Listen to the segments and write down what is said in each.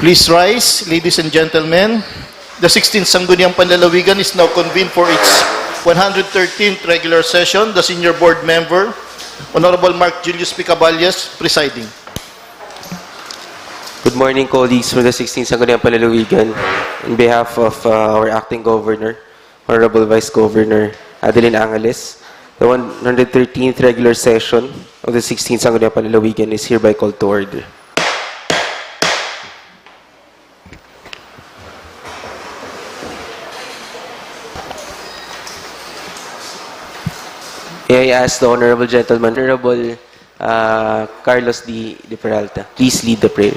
Please rise, ladies and gentlemen. The 16th Sangguniang Panlalawigan is now convened for its 113th regular session. The senior board member, Honorable Mark Julius Picaballes, presiding. Good morning, colleagues from the 16th Sangguniang Panlalawigan. On behalf of our acting governor, Honorable Vice Governor Adeline Angeles, the 113th regular session of the 16th Sangguniang Panlalawigan is hereby called to order. May I ask the honorable gentleman, Honorable Carlos D. Peralta, please lead the prayer.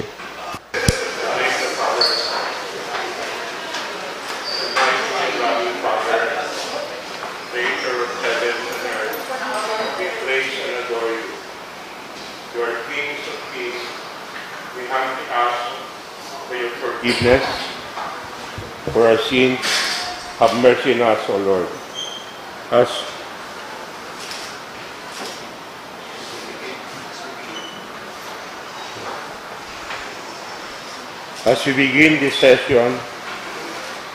Forgiveness for our sins, have mercy on us, O Lord. As we begin this session,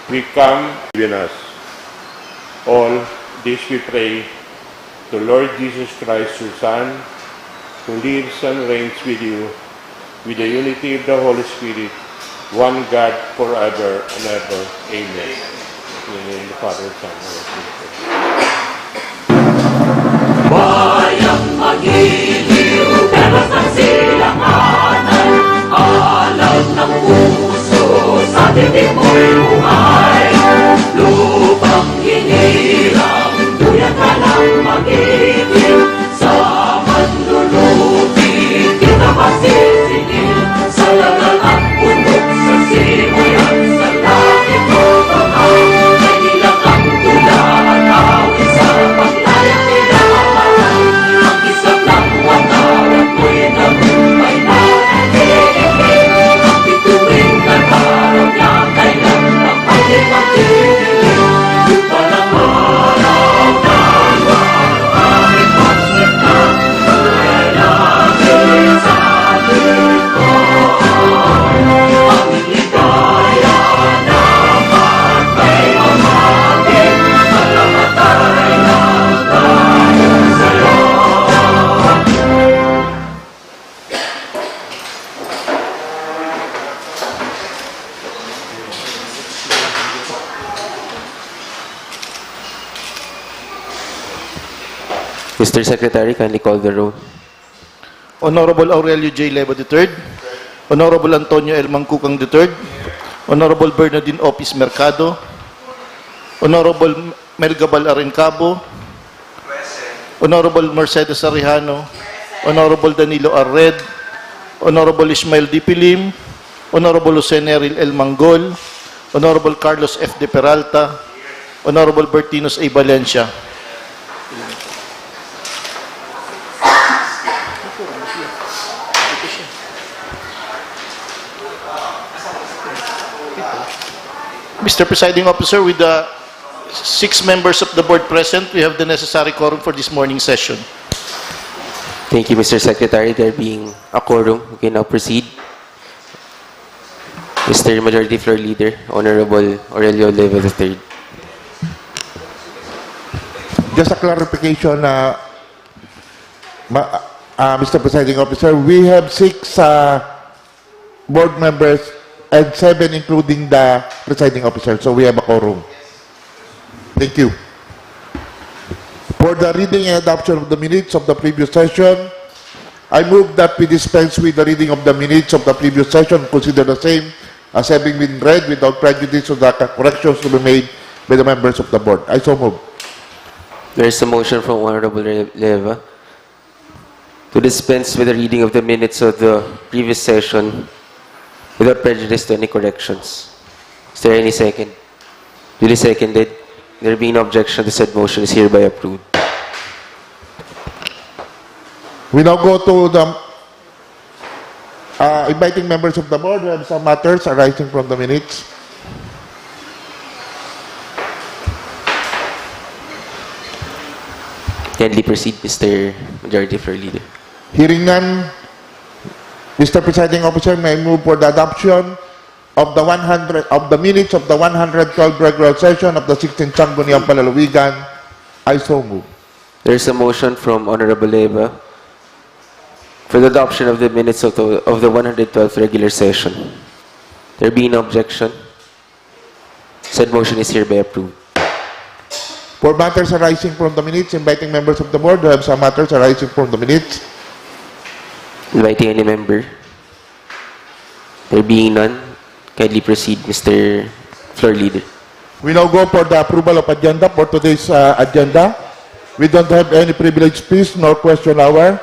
we come within us. All this we pray to Lord Jesus Christ, your Son, who lives and reigns with you, with the unity of the Holy Spirit, one God forever and ever. Amen. In the name of the Father, Son, and Holy Spirit. Bayang magiliw, pero sa silanganan, alam ng puso, sa titik mo'y buhay. Lupang hinirang, duyan ka ng mag-ibig, sa manlulupit, kita masisingil, sa lagal at bundok, sa simoy at sa langit mo bangay. Ay nilang ang tula at awit sa paglayang pinakamatay. Ang isang ng watawat mo'y nagumpay na nag-iibig. Ang bituin ng araw niya kailan ang ating magdidilig. Yung palang araw na wawarin pansin ka, ay lagi sa ating buhay. Ang ligaya naman may mamagin, malamatay ng tayo sa'yo. Mr. Secretary, kindly call the roll. Honorable Aurelio J. Leva III, Honorable Antonio L. Mangkukang III, Honorable Bernardine Opis Mercado, Honorable Melgabal Arencabo, Honorable Mercedes Arrijano, Honorable Danilo Arred, Honorable Ismael D. Pilim, Honorable Jose Neril L. Manggol, Honorable Carlos F. De Peralta, Honorable Bertinos A. Valencia. Mr. Presiding Officer, with the 6 members of the board present, we have the necessary quorum for this morning session. Thank you, Mr. Secretary. There being a quorum, we can now proceed. Mr. Majority Floor Leader, Honorable Aurelio Leva III. Just a clarification, Mr. Presiding Officer, we have 6 board members and 7 including the presiding officer, so we have a quorum. Thank you. For the reading and adoption of the minutes of the previous session, I move that we dispense with the reading of the minutes of the previous session, consider the same as having been read without prejudice of the corrections to be made by the members of the board. I so move. There is a motion from Honorable Leva to dispense with the reading of the minutes of the previous session without prejudice to any corrections. Is there any second? Duly seconded. There being no objection, the said motion is hereby approved. We now go to the inviting members of the board who have some matters arising from the minutes. Kindly proceed, Mr. Majority Floor Leader. Hearing none, Mr. Presiding Officer, may I move for the adoption of the minutes of the 112 regular session of the 16th Sangguniang Panlalawigan. I so move. There is a motion from Honorable Leyva for the adoption of the minutes of the 112th regular session. There being no objection, said motion is hereby approved. For matters arising from the minutes, inviting members of the board who have some matters arising from the minutes. Inviting any member. There being none, kindly proceed, Mr. Floor Leader. We now go for the approval of agenda for today's agenda. We don't have any privilege speech nor question hour.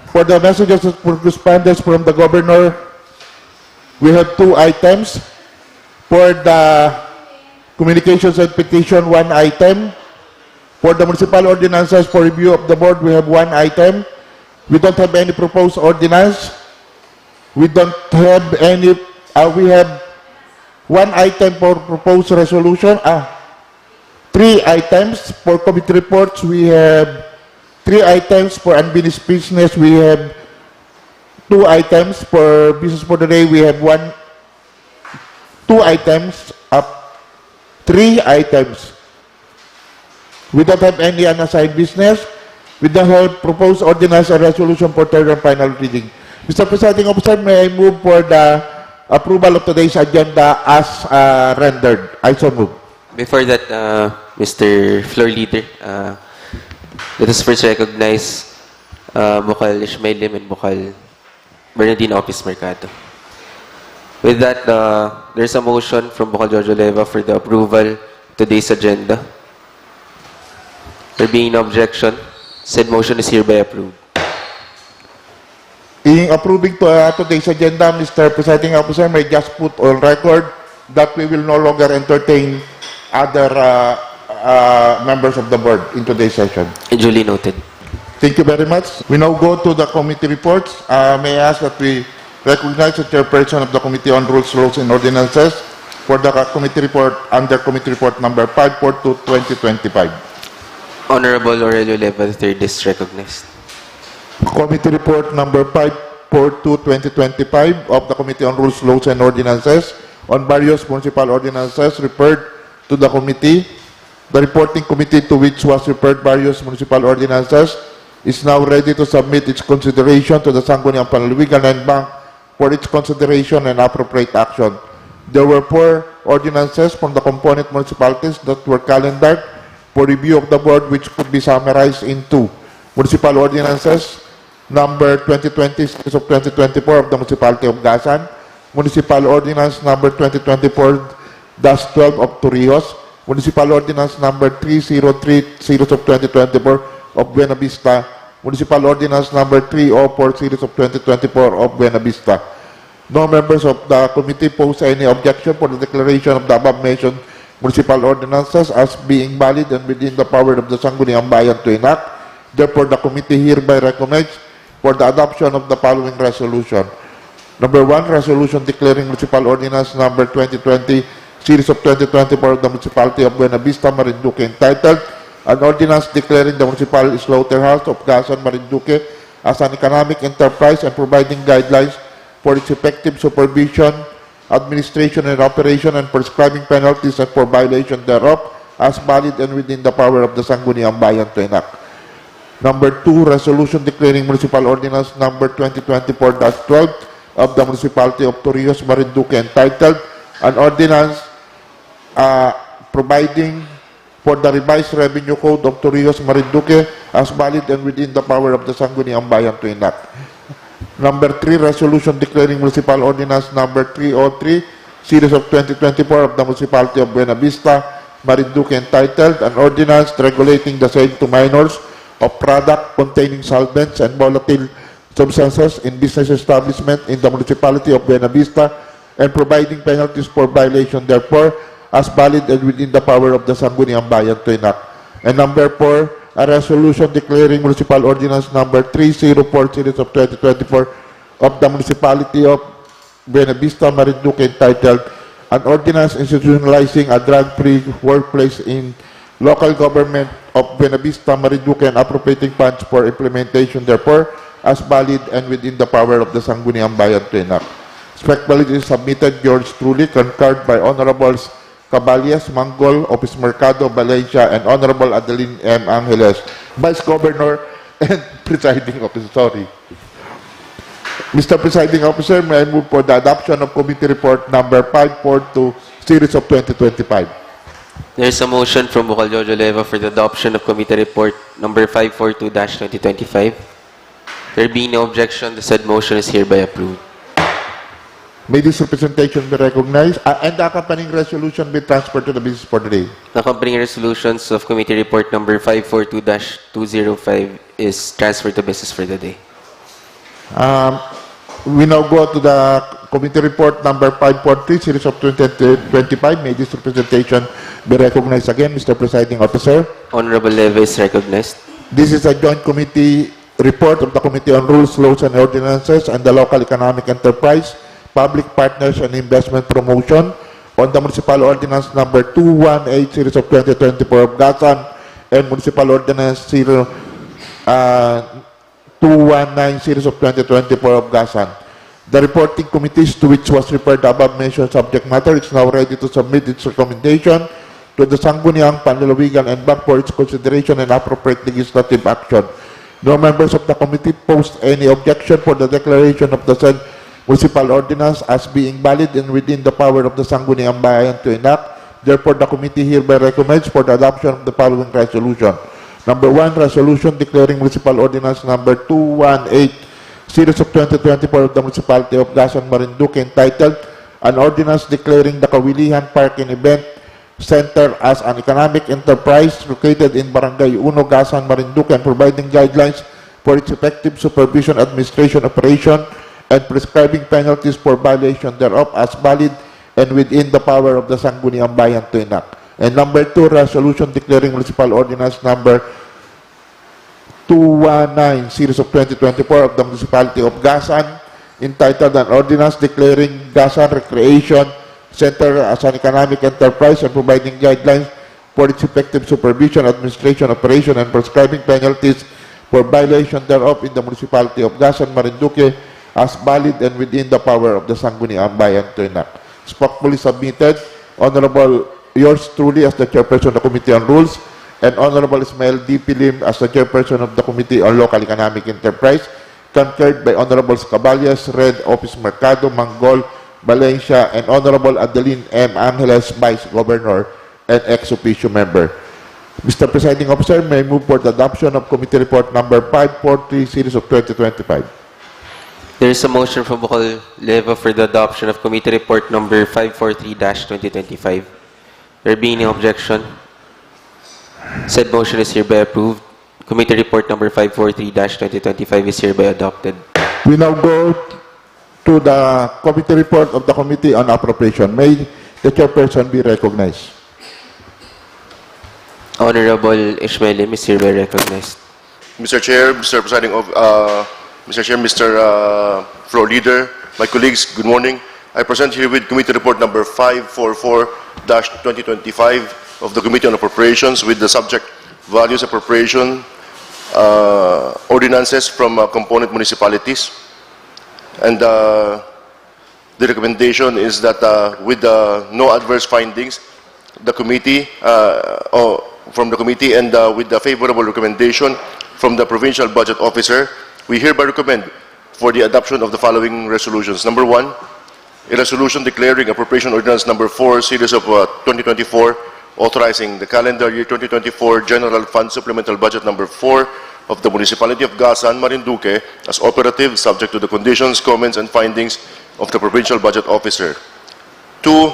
For the messages of correspondence from the governor, we have 2 items. For the communications and petition, 1 item. For the municipal ordinances for review of the board, we have 1 item. We don't have any proposed ordinance. We don't have any, we have 1 item for proposed resolution. 3 items for committee reports. We have 3 items for unfinished business. We have 2 items for business for the day. We have 2 items, 3 items. We don't have any unassigned business. We don't have proposed ordinance or resolution for third and final reading. Mr. Presiding Officer, may I move for the approval of today's agenda as rendered? I so move. Before that, Mr. Floor Leader, let us first recognize Bukal Ishmael Lim and Bukal Bernardine Office Mercado. With that, there's a motion from Bukal Jojo Leyva for the approval of today's agenda. There being no objection, said motion is hereby approved. In approving today's agenda, Mr. Presiding Officer, may just put on record that we will no longer entertain other members of the board in today's session. Duly noted. Thank you very much. We now go to the committee reports. May I ask that we recognize the chairperson of the Committee on Rules, Laws, and Ordinances for the committee report under committee report number 542-2025. Honorable Aurelio Leyva III is recognized. Committee report number 542-2025 of the Committee on Rules, Laws, and Ordinances on various municipal ordinances referred to the committee. The reporting committee to which was referred various municipal ordinances is now ready to submit its consideration to the Sangguniang Panlalawigan and Bank for its consideration and appropriate action. There were 4 ordinances from the component municipalities that were calendared for review of the board, which could be summarized into municipal ordinances number 2020 series of 2024 of the municipality of Gasan, municipal ordinance number 2024-12 of Torrijos, municipal ordinance number 303 series of 2024 of Buena Vista, municipal ordinance number 304 series of 2024 of Buena Vista. No members of the committee pose any objection for the declaration of the above-mentioned municipal ordinances as being valid and within the power of the Sangguniang Bayan to enact. Therefore, the committee hereby recommends for the adoption of the following resolution. Number 1, resolution declaring municipal ordinance number 2020 series of 2024 of the municipality of Buena Vista, Marinduque, entitled an ordinance declaring the municipal slaughterhouse of Gasan, Marinduque as an economic enterprise and providing guidelines for its effective supervision, administration, and operation, and prescribing penalties and for violation thereof as valid and within the power of the Sangguniang Bayan to enact. Number 2, resolution declaring municipal ordinance number 2024-12 of the municipality of Torrijos, Marinduque, entitled an ordinance providing for the revised revenue code of Torrijos, Marinduque as valid and within the power of the Sangguniang Bayan to enact. Number 3, resolution declaring municipal ordinance number 303 series of 2024 of the municipality of Buena Vista, Marinduque, entitled an ordinance regulating the sale to minors of product containing solvents and volatile substances in business establishment in the municipality of Buena Vista and providing penalties for violation therefore as valid and within the power of the Sangguniang Bayan to enact. And number 4, a resolution declaring municipal ordinance number 304 series of 2024 of the municipality of Buena Vista, Marinduque, entitled an ordinance institutionalizing a drug-free workplace in local government of Buena Vista, Marinduque, and appropriating funds for implementation therefore as valid and within the power of the Sangguniang Bayan to enact. Respectfully submitted, yours truly, concurred by Honorables Caballas, Manggol, Office Mercado, Valencia, and Honorable Adeline M. Angeles, Vice Governor and Presiding Officer. Sorry. Mr. Presiding Officer, may I move for the adoption of Committee Report number 542, Series of 2025. There is a motion from Bukal Jojo Leva for the adoption of Committee Report number 542-2025. There being no objection, the said motion is hereby approved. May this representation be recognized and the accompanying resolution be transferred to the business for the day. The accompanying resolutions of Committee Report number 542-205 is transferred to business for the day. We now go to the Committee Report number 543, Series of 2025. May this representation be recognized again, Mr. Presiding Officer. Honorable Leva is recognized. This is a joint committee report of the Committee on Rules, Laws, and Ordinances and the Local Economic Enterprise, Public Partners and Investment Promotion on the Municipal Ordinance number 218, Series of 2024 of Gasan, and Municipal Ordinance 219, Series of 2024 of Gasan. The reporting committees to which was referred the above-mentioned subject matter is now ready to submit its recommendation to the Sangguniang Panlalawigan and Bank for its consideration and appropriate legislative action. No members of the committee post any objection for the declaration of the said municipal ordinance as being valid and within the power of the Sangguniang Bayan to enact. Therefore, the committee hereby recommends for the adoption of the following resolution. Number 1, resolution declaring municipal ordinance number 218, Series of 2024 of the Municipality of Gasan, Marinduque, entitled An Ordinance Declaring the Kawilihan Park and Event Center as an Economic Enterprise located in Barangay Uno, Gasan, Marinduque, and providing guidelines for its effective supervision, administration, operation, and prescribing penalties for violation thereof as valid and within the power of the Sangguniang Bayan to enact. And number 2, resolution declaring municipal ordinance number 219, Series of 2024 of the Municipality of Gasan, entitled An Ordinance Declaring Gasan Recreation Center as an Economic Enterprise and providing guidelines for its effective supervision, administration, operation, and prescribing penalties for violation thereof in the Municipality of Gasan, Marinduque, as valid and within the power of the Sangguniang Bayan to enact. Respectfully submitted, Honorable yours truly as the Chairperson of the Committee on Rules, and Honorable Ismael D. Pilim as the Chairperson of the Committee on Local Economic Enterprise, concurred by Honorables Caballas, Red, Office Mercado, Manggol, Valencia, and Honorable Adeline M. Angeles, Vice Governor and ex officio member. Mr. Presiding Officer, may I move for the adoption of Committee Report number 543, Series of 2025. There is a motion from Bukal Leva for the adoption of Committee Report number 543-2025. There being no objection, said motion is hereby approved. Committee Report number 543-2025 is hereby adopted. We now go to the Committee Report of the Committee on Appropriation. May the Chairperson be recognized. Honorable Ishmael Lim is hereby recognized. Mr. Chair, Mr. Presiding of, Mr. Chair, Mr. Floor Leader, my colleagues, good morning. I present here with Committee Report number 544-2025 of the Committee on Appropriations with the subject Values Appropriation Ordinances from Component Municipalities. And the recommendation is that with no adverse findings, the committee, from the committee and with the favorable recommendation from the Provincial Budget Officer, we hereby recommend for the adoption of the following resolutions. Number 1, a resolution declaring Appropriation Ordinance number 4, Series of 2024, authorizing the calendar year 2024 General Fund Supplemental Budget number 4 of the Municipality of Gasan, Marinduque as operative, subject to the conditions, comments, and findings of the Provincial Budget Officer. 2,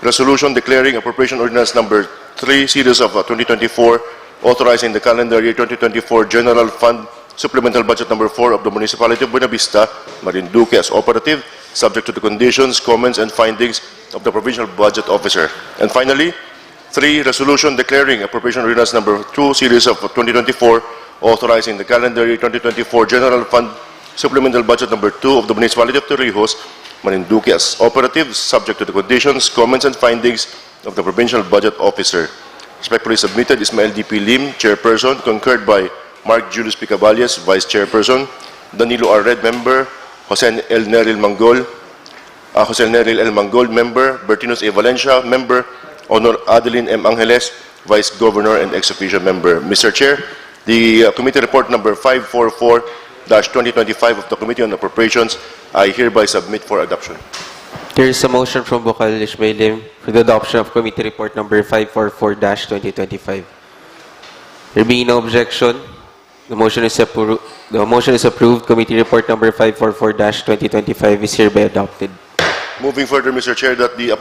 resolution declaring Appropriation Ordinance number 3, Series of 2024, authorizing the calendar year 2024 General Fund Supplemental Budget number 4 of the Municipality of Buena Vista, Marinduque as operative, subject to the conditions, comments, and findings of the Provincial Budget Officer. And finally, 3, resolution declaring Appropriation Ordinance number 2, Series of 2024, authorizing the calendar year 2024 General Fund Supplemental Budget number 2 of the Municipality of Torrijos, Marinduque as operative, subject to the conditions, comments, and findings of the Provincial Budget Officer. Respectfully submitted, Ismael D. P. Lim, Chairperson, concurred by Mark Julius P. Caballas, Vice Chairperson, Danilo R. Red, Member, Jose L. Neril Manggol, Jose Neril L. Manggol, member. Bertinus A. Valencia, member. Honor Adeline M. Angeles, Vice Governor and ex officio member. Mr. Chair, the committee report number 544-2025 of the Committee on Appropriations, I hereby submit for adoption. There is a motion from Bocal Ishmailim for the adoption of committee report number 544-2025. There being no objection, the motion is approved. Committee report number 544-2025 is hereby adopted. Moving further, Mr. Chair, that the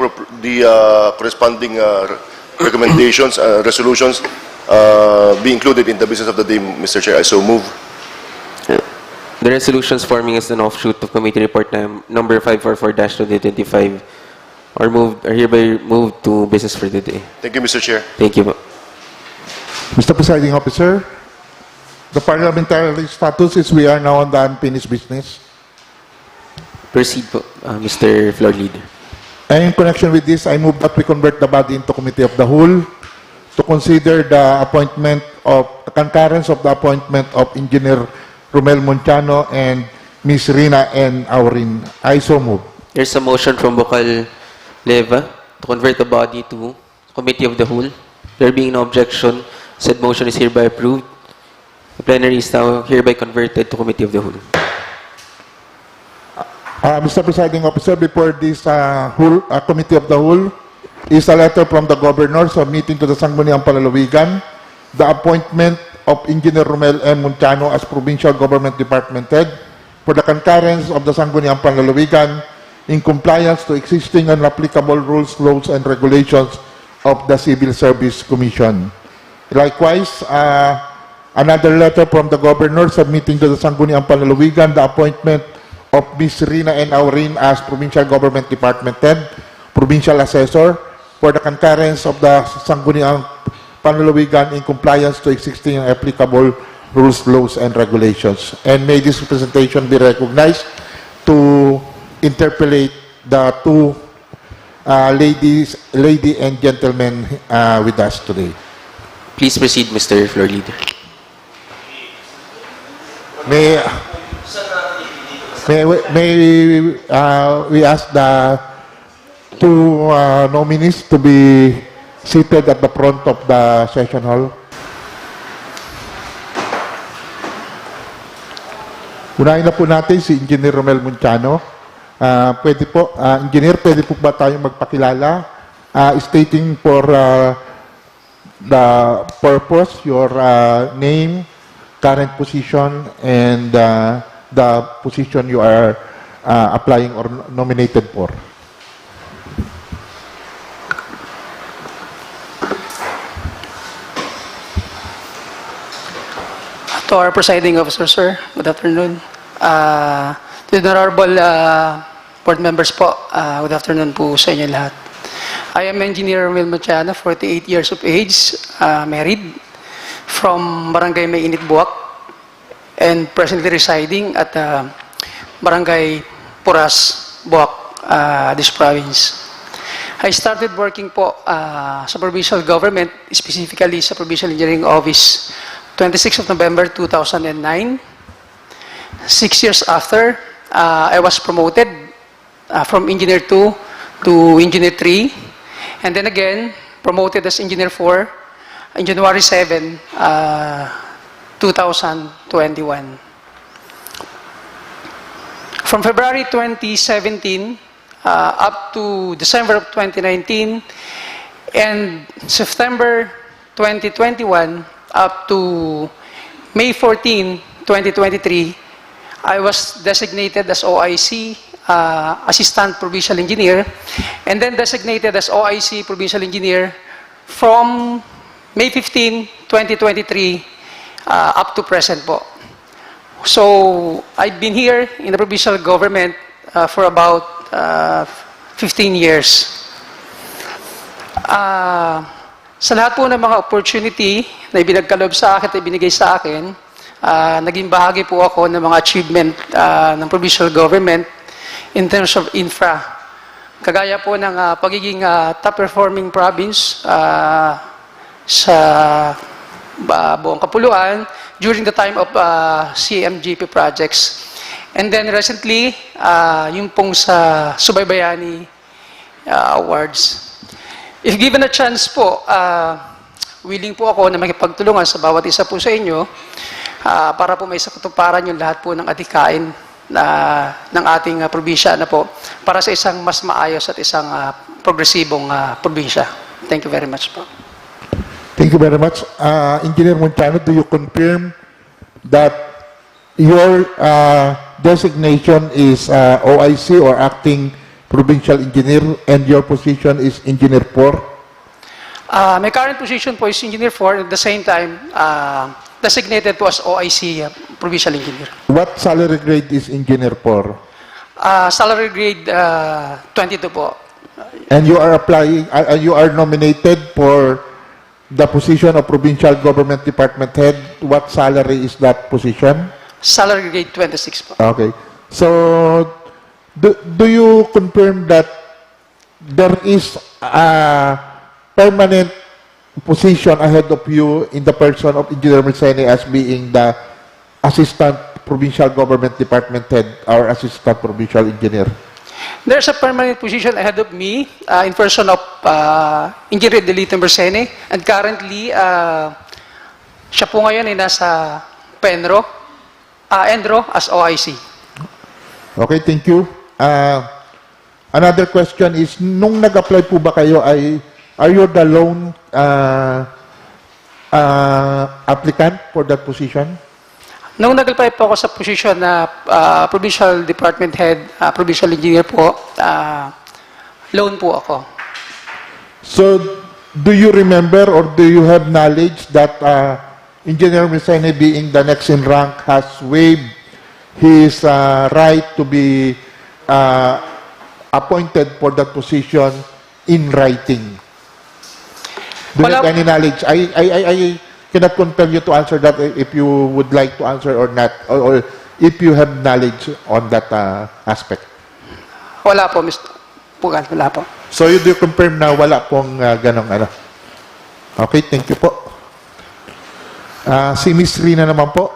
corresponding recommendations, resolutions be included in the business of the day, Mr. Chair. I so move. The resolutions forming as an offshoot of committee report number 544-2025 are hereby moved to business for the day. Thank you, Mr. Chair. Thank you. Mr. Presiding Officer, the parliamentary status is we are now on the unfinished business. Proceed po, Mr. Floor Leader. And in connection with this, I move that we convert the body into committee of the whole to consider the appointment of the concurrence of the appointment of Engineer Romel Monciano and Ms. Rina N. Aurin. I so move. There's a motion from Bocal Leva to convert the body to committee of the whole. There being no objection, said motion is hereby approved. The plenary is now hereby converted to committee of the whole. Mr. Presiding Officer, before this committee of the whole is a letter from the governor submitting to the Sangguniang Panlalawigan the appointment of Engineer Romel M. Monciano as Provincial Government Department Head for the concurrence of the Sangguniang Panlalawigan in compliance to existing and applicable rules, laws, and regulations of the Civil Service Commission. Likewise, another letter from the governor submitting to the Sangguniang Panlalawigan the appointment of Ms. Rina N. Aurin as Provincial Government Department Head, Provincial Assessor, for the concurrence of the Sangguniang Panlalawigan in compliance to existing and applicable rules, laws, and regulations. And may this presentation be recognized to interpolate the two lady and gentlemen with us today. Please proceed, Mr. Floor Leader. May we ask the two nominees to be seated at the front of the session hall. Unahin na po natin si Engineer Romel Monciano. Pwede po, Engineer, pwede po ba tayong magpakilala? Stating for the purpose, your name, current position, and the position you are applying or nominated for. To our presiding officer, sir, good afternoon. To the honorable board members po, good afternoon po sa inyo lahat. I am Engineer Romel Monciano, 48 years of age, married, from Barangay Mainit, Boac, and presently residing at Barangay Puras, Boac, this province. I started working po sa provincial government, specifically sa Provincial Engineering Office, 26th of November 2009. 6 years after, I was promoted from Engineer 2 to Engineer 3, and then again, promoted as Engineer 4 on January 7, 2021. From February 2017 up to December of 2019 and September 2021 up to May 14, 2023, I was designated as OIC, Assistant Provincial Engineer, and then designated as OIC Provincial Engineer from May 15, 2023 up to present po. So, I've been here in the provincial government for about 15 years. Sa lahat po ng mga opportunity na ibinagkaloob sa akin at ibinigay sa akin, naging bahagi po ako ng mga achievement ng provincial government in terms of infra. Kagaya po ng pagiging top-performing province sa buong kapuluan during the time of CMGP projects. And then recently, yung pong sa Subaybayani Awards. If given a chance po, willing po ako na makipagtulungan sa bawat isa po sa inyo para po may sakatuparan yung lahat po ng adhikain ng ating probinsya na po para sa isang mas maayos at isang progresibong probinsya. Thank you very much po. Thank you very much. Engineer Montano, do you confirm that your designation is OIC or Acting Provincial Engineer and your position is Engineer 4? My current position po is Engineer 4 at the same time designated po as OIC Provincial Engineer. What salary grade is Engineer 4? Salary grade 22 po. And you are applying, you are nominated for the position of Provincial Government Department Head. What salary is that position? Salary grade 26 po. Okay. So, do you confirm that there is a permanent position ahead of you in the person of Engineer Mercene as being the Assistant Provincial Government Department Head or Assistant Provincial Engineer? There's a permanent position ahead of me in person of Engineer Delito Mercene, and currently siya po ngayon ay nasa Enero as OIC. Okay, thank you. Another question is, nung nag-apply po ba kayo are you the lone applicant for that position? Nung nag-apply po ako sa position na Provincial Department Head, Provincial Engineer po, loan po ako. So, do you remember or do you have knowledge that Engineer Mercene, being the next in rank, has waived his right to be appointed for that position in writing? Do you have any knowledge? I cannot compel you to answer that if you would like to answer or not, or if you have knowledge on that aspect. Wala po, Mr. Pugan, wala po. So you do confirm na wala pong ganong ano. Okay, thank you po. Si Miss Rina naman po.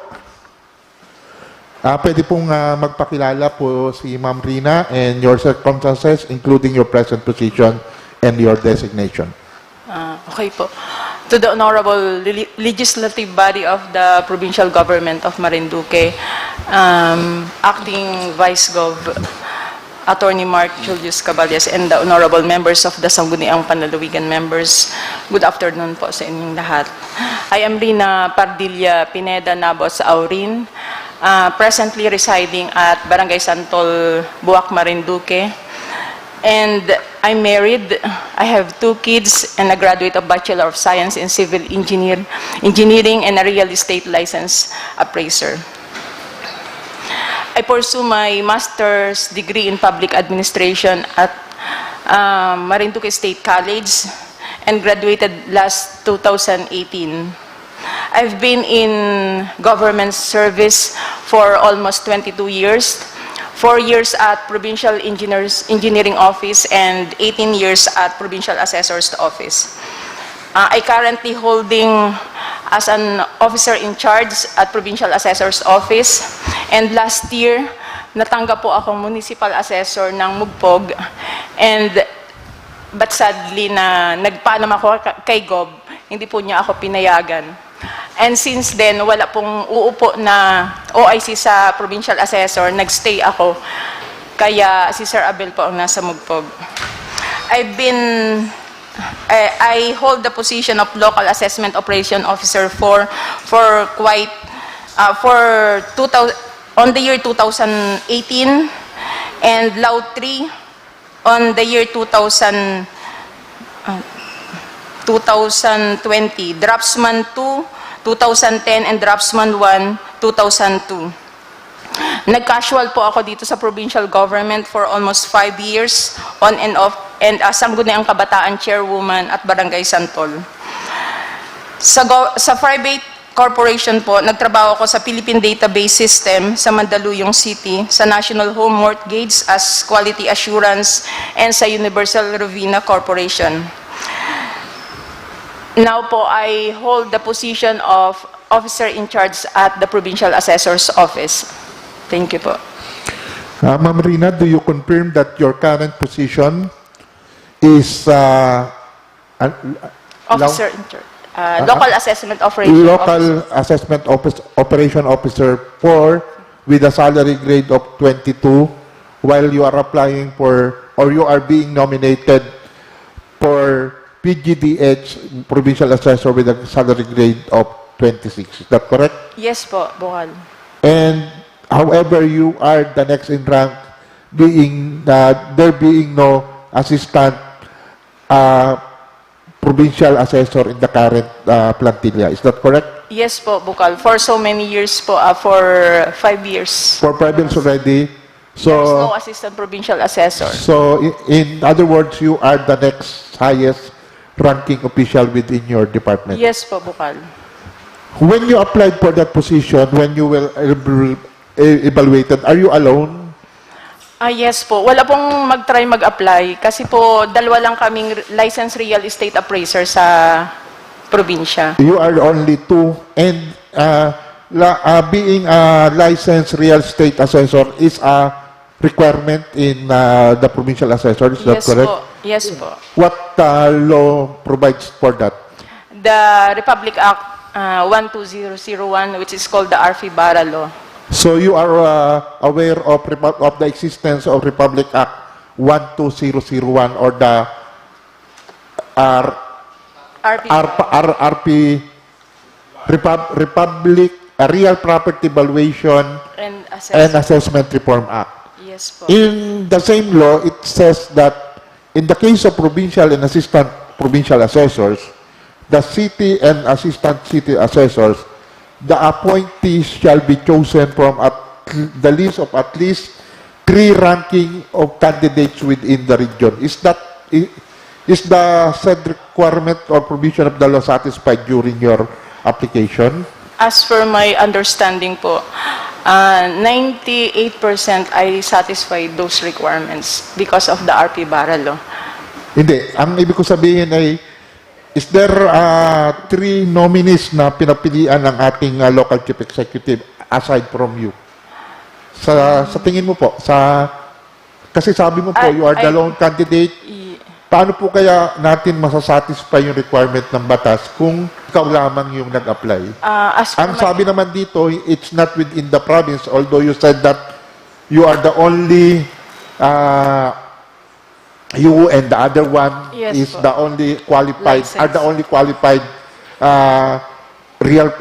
Pwede pong magpakilala po si Ma'am Rina and your circumstances, including your present position and your designation. Okay po. To the Honorable Legislative Body of the Provincial Government of Marinduque, Acting Vice Gov, Attorney Mark Julius Caballes, and the Honorable Members of the Sangguniang Panlalawigan members, good afternoon po sa inyong lahat. I am Rina Pardilla Pineda Nabos Aurin, presently residing at Barangay Santol, Boac, Marinduque. And I'm married. I have 2 kids and a graduate of Bachelor of Science in Civil Engineering and a real estate license appraiser. I pursue my master's degree in public administration at Marinduque State College and graduated last 2018. I've been in government service for almost 22 years. 4 years at Provincial Engineering Office and 18 years at Provincial Assessor's Office. I currently holding as an officer in charge at Provincial Assessor's Office, and last year natanggap po akong municipal assessor ng Mogpog, but sadly na nagpaalam ako kay Gob, hindi po niya ako pinayagan. And since then, wala pong uupo na OIC sa Provincial Assessor, nagstay ako. Kaya si Sir Abel po ang nasa Mogpog. I hold the position of Local Assessment Operation Officer for on the year 2018, and Law 3 on the year 2020, Draftsman 2, 2010, and Draftsman 1, 2002. Nag-casual po ako dito sa provincial government for almost 5 years, on and off, and as Sangguniang Kabataan Chairwoman at Barangay Santol. Sa private corporation po, nagtrabaho ako sa Philippine Database System sa Mandaluyong City, sa National Home Mortgage as Quality Assurance, and sa Universal Rovina Corporation. Now po, I hold the position of Officer in Charge at the Provincial Assessor's Office. Thank you po. Ma'am Rina, do you confirm that your current position is Officer, local assessment operation local assessment operation officer 4 with a salary grade of 22, while you are applying for, or you are being nominated for PGDH, provincial assessor with a salary grade of 26. Is that correct? Yes po, Bocal. And however, you are the next in rank, being there being no assistant provincial assessor in the current plantilla. Is that correct? Yes po, Bocal. For so many years po, for 5 years. For 5 years already. There's no So, assistant provincial assessor. so in other words, you are the next highest ranking official within your department. Yes po, Bocal. When you applied for that position, when you were evaluated, are you alone? Yes po. Wala pong mag-try mag-apply kasi po dalawa lang kaming licensed real estate appraiser sa probinsya. You are only two, and being a licensed real estate assessor is a requirement in the provincial assessor. Is that Yes correct? po. Yes po. What law provides for that? The Republic Act 12001, which is called the RFIBARA law. So you are aware of the existence of Republic Act 12001 or the RP Republic Real Property Valuation And and Assessment Reform Act. Yes po. In the same law, it says that in the case of provincial and assistant provincial assessors, the city and assistant city assessors, the appointees shall be chosen from the list of at least 3 ranking of candidates within the region. Is the said requirement or provision of the law satisfied during your application? As for my understanding po, 98% I satisfied those requirements because of the RFIBARA law. Hindi. Ang ibig ko sabihin ay, is there 3 nominees na pinapilian ng ating local chief executive aside from you? Sa tingin mo po, kasi sabi mo po, you are the lone candidate. Paano po kaya natin masasatisfy yung requirement ng batas kung ikaw lamang yung nag-apply? As for Ang sabi naman dito, it's not within the province, although you said that you are the only, you and the other one Yes is po. the only qualified, License. are the only qualified real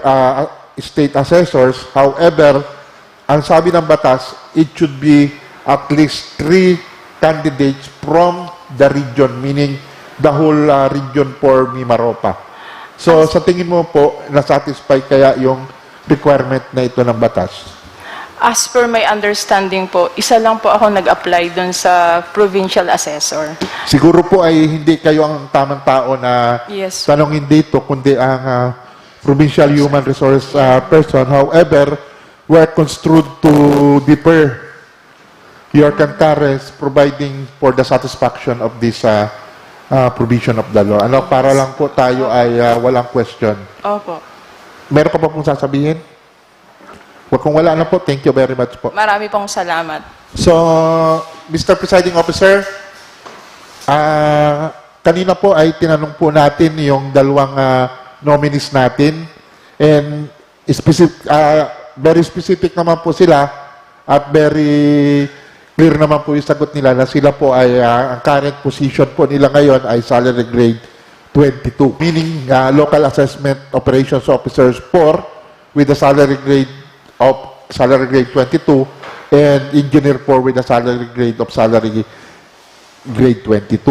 estate assessors. However, ang sabi ng batas, it should be at least 3 candidates from the region, meaning the whole region for Mimaropa. So, sa tingin mo po, nasatisfy kaya yung requirement na ito ng batas? As per my understanding po, isa lang po ako nag-apply dun sa provincial assessor. Siguro po ay hindi kayo ang tamang tao na Yes. tanongin dito, kundi ang provincial human resource person. However, we're construed to defer your concurrence providing for the satisfaction of this provision of the law. Ano, para lang po tayo ay walang question. Opo. Meron ka pa pong sasabihin? Kung wala na po, thank you very much po. Marami pong salamat. So, Mr. Presiding Officer, kanina po ay tinanong po natin yung dalawang nominees natin, and very specific naman po sila at very clear naman po yung sagot nila na sila po ay ang current position po nila ngayon ay salary grade 22, meaning local assessment operations officers 4 with the salary grade 22 and engineer 4 with a salary grade of salary grade 22.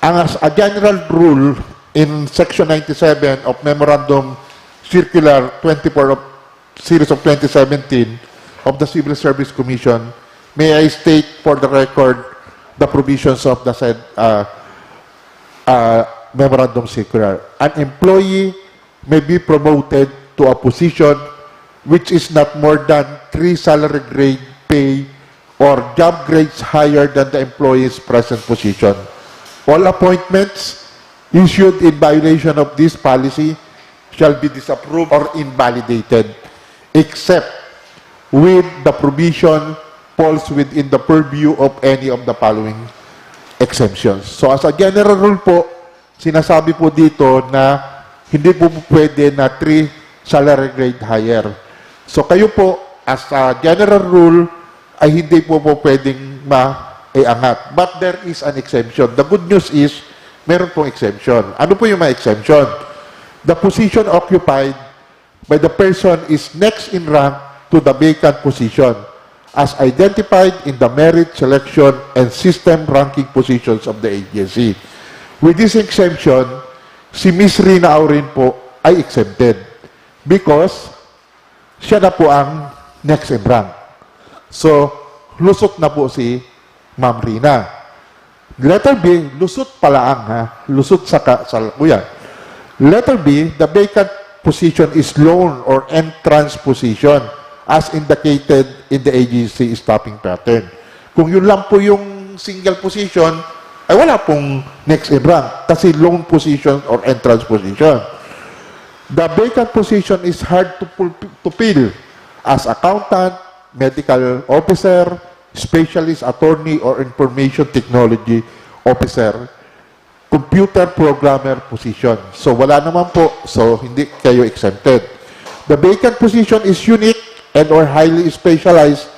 As a general rule in section 97 of Memorandum Circular 24 of Series of 2017 of the Civil Service Commission, may I state for the record the provisions of the said Memorandum Circular. An employee may be promoted to a position which is not more than 3 salary grade pay or job grades higher than the employee's present position. All appointments issued in violation of this policy shall be disapproved or invalidated, except with the provision falls within the purview of any of the following exemptions. So as a general rule po, sinasabi po dito na hindi po pwede na 3 salary grade higher. So kayo po, as a general rule, ay hindi po pwedeng maiangat. But there is an exemption. The good news is, meron pong exemption. Ano po yung mga exemption? The position occupied by the person is next in rank to the vacant position as identified in the merit selection and system ranking positions of the agency. With this exemption, si Ms. Rina Aurin po ay exempted because siya na po ang next in rank. So, lusot na po si Ma'am Rina. Letter B, lusot pala ang lusot sa kasalukuyan. Letter B, the vacant position is loan or entrance position as indicated in the agency stopping pattern. Kung yun lang po yung single position, ay wala pong next in rank kasi loan position or entrance position. The vacant position is hard to fill as accountant, medical officer, specialist attorney, or information technology officer, computer programmer position. So wala naman po, so hindi kayo exempted. The vacant position is unique and or highly specialized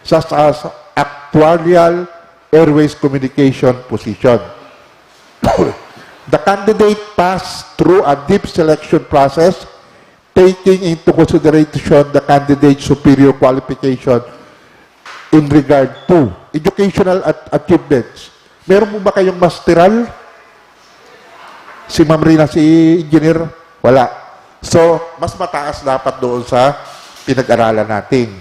such as actuarial airways communication position. The candidate passed through a deep selection process taking into consideration the candidate's superior qualification in regard to educational achievements. Meron mo ba kayong masteral? Si Ma'am Rina, si engineer? Wala. So, mas mataas dapat doon sa pinag-aralan natin.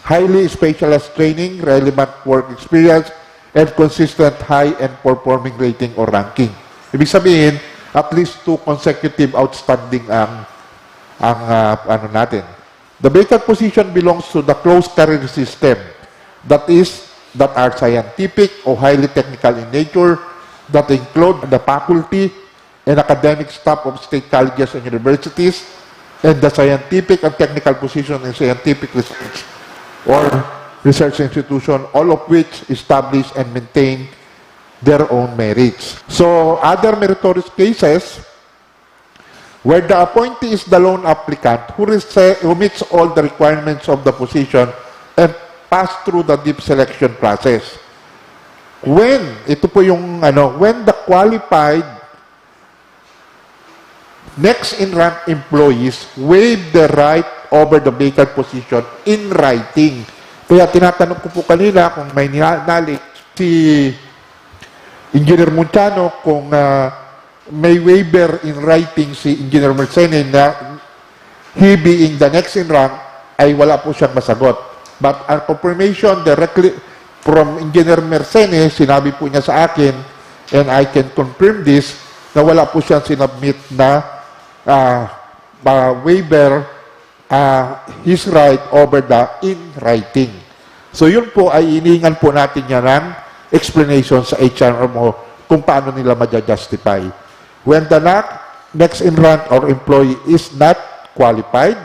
Highly specialized training, relevant work experience, and consistent high and performing rating or ranking. Ibig sabihin, at least 2 consecutive outstanding ang ano natin. The vacant position belongs to the closed career system that are scientific or highly technical in nature, that include the faculty and academic staff of state colleges and universities, and the scientific and technical position in scientific research or research institution, all of which establish and maintain their own merits. So, other meritorious cases, where the appointee is the loan applicant who meets all the requirements of the position and pass through the deep selection process. When, ito po yung when the qualified next in rank employees waive the right over the vacant position in writing. Kaya tinatanong ko po kanina kung may knowledge si Engineer Muntiano kung may waiver in writing si Engineer Mercene na he being the next in rank ay wala po siyang masagot. But our confirmation directly from Engineer Mercene, sinabi po niya sa akin, and I can confirm this, na wala po siyang sinubmit na waiver his right over the in writing. So yun po ay iningan po natin yan ng explanation sa HR mo kung paano nila ma-justify. When the next in rank or employee is not qualified,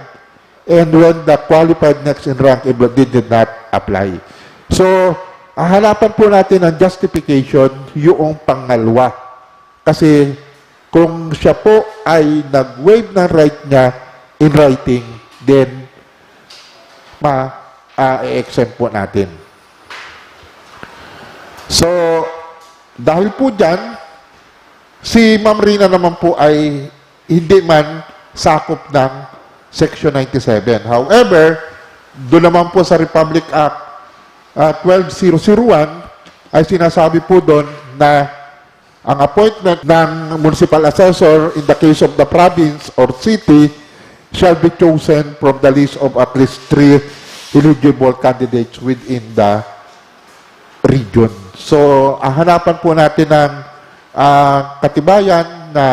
and when the qualified next in rank employee did not apply. So, hanapan po natin ang justification yung pangalawa. Kasi kung siya po ay nag-waive ng right niya in writing, then ma-exempt po natin. So, dahil po dyan, si Ma'am Rina naman po ay hindi man sakop ng Section 97. However, doon naman po sa Republic Act 12001 ay sinasabi po doon na ang appointment ng municipal assessor in the case of the province or city shall be chosen from the list of at least 3 eligible candidates within the region. So, hanapan po natin ng katibayan na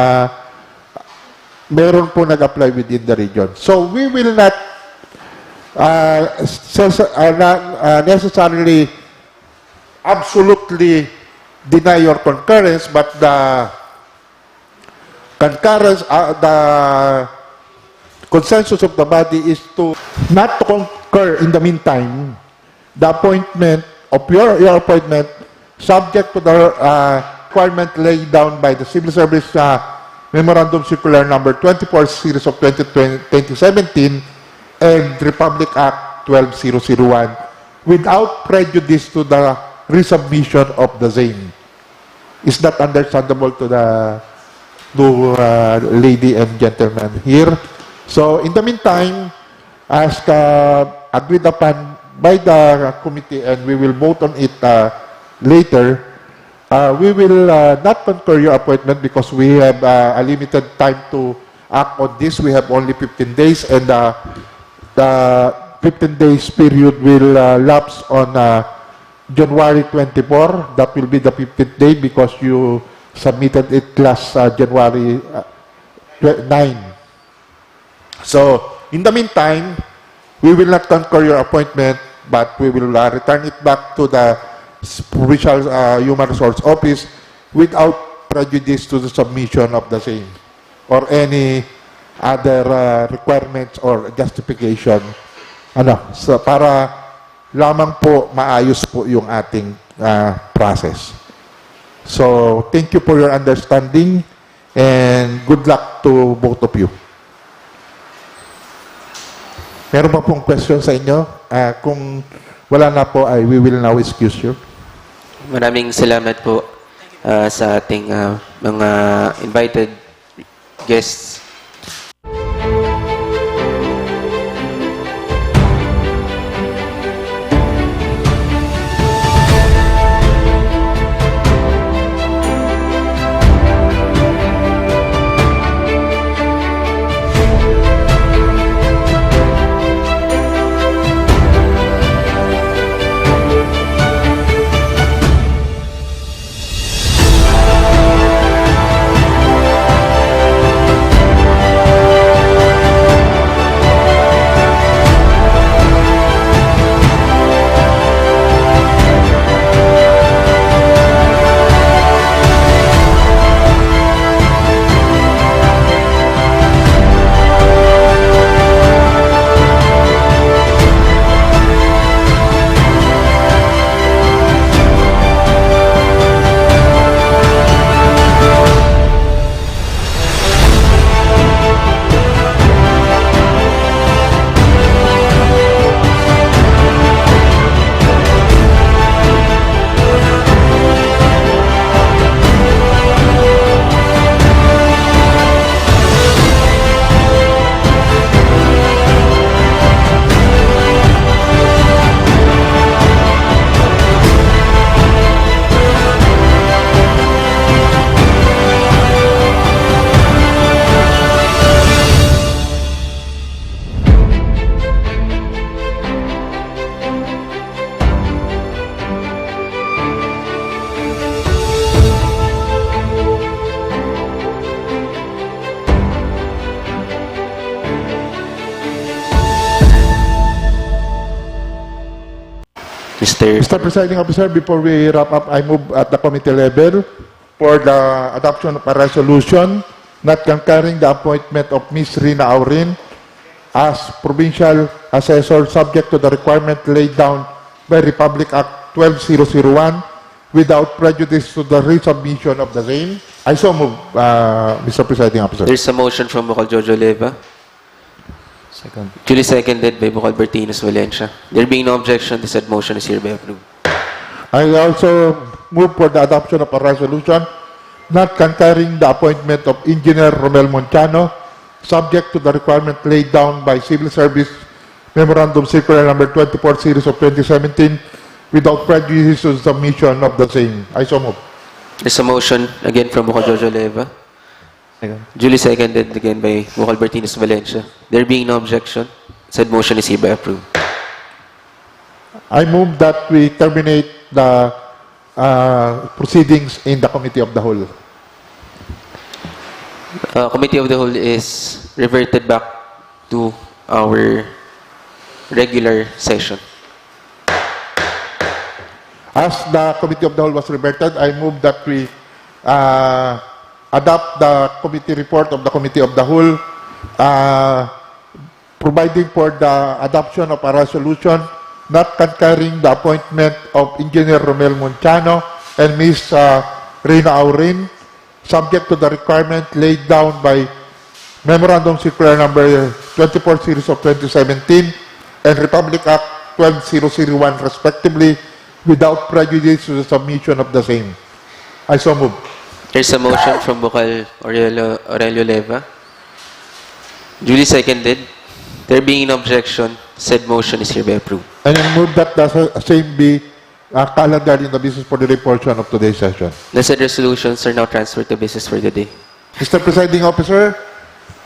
meron po nag-apply within the region. So, we will not necessarily absolutely deny your concurrence, but the concurrence, the consensus of the body is to not to concur in the meantime the appointment of your appointment, subject to the requirement laid down by the Civil Service Memorandum Circular Number 24 Series of 2017 and Republic Act 12001 without prejudice to the resubmission of the same. Is that understandable to the lady and gentleman here? So in the meantime, as agreed upon by the committee, and we will vote on it later, we will not concur your appointment because we have a limited time to act on this. We have only 15 days, and the 15 days period will lapse on January 24. That will be the 15th day because you submitted it last January 9. So, in the meantime, we will not concur your appointment, but we will return it back to the Provincial Human Resource Office without prejudice to the submission of the same or any other requirements or justification. So para lamang po maayos po yung ating process. So, thank you for your understanding and good luck to both of you. Meron pa pong question sa inyo? Kung wala na po, we will now excuse you. Maraming salamat po sa ating mga invited guests. Mr. Presiding Officer, before we wrap up, I move at the committee level for the adoption of a resolution not concurring the appointment of Ms. Rina Aurin as Provincial Assessor subject to the requirement laid down by Republic Act 12001 without prejudice to the resubmission of the same. I so move, Mr. Presiding Officer. There's a motion from Bukal Jojo Leva. Second. Duly seconded by Bukal Bertinus Valencia. There being no objection, the said motion is hereby approved. I also move for the adoption of a resolution not concurring the appointment of Engineer Romel Monciano, subject to the requirement laid down by Civil Service Memorandum Circular Number 24 Series of 2017 without prejudice to the submission of the same. I so move. There's a motion again from Bukal Jojo Leva. Second. Duly seconded again by Bukal Bertinus Valencia. There being no objection, said motion is hereby approved. I move that we terminate the proceedings in the Committee of the Whole. Committee of the Whole is reverted back to our regular session. As the Committee of the Whole was reverted, I move that we adopt the committee report of the Committee of the Whole, providing for the adoption of a resolution not concurring the appointment of Engineer Romel Monciano and Ms. Rina Aurin, subject to the requirement laid down by Memorandum Circular Number 24 Series of 2017 and Republic Act 12001 respectively, without prejudice to the submission of the same. I so move. There's a motion from Vocal Aurelio Leva. Duly seconded. There being no objection, said motion is hereby approved. And I move that the same be calendared in the business for the day portion of today's session. The said resolutions are now transferred to business for the day. Mr. Presiding Officer,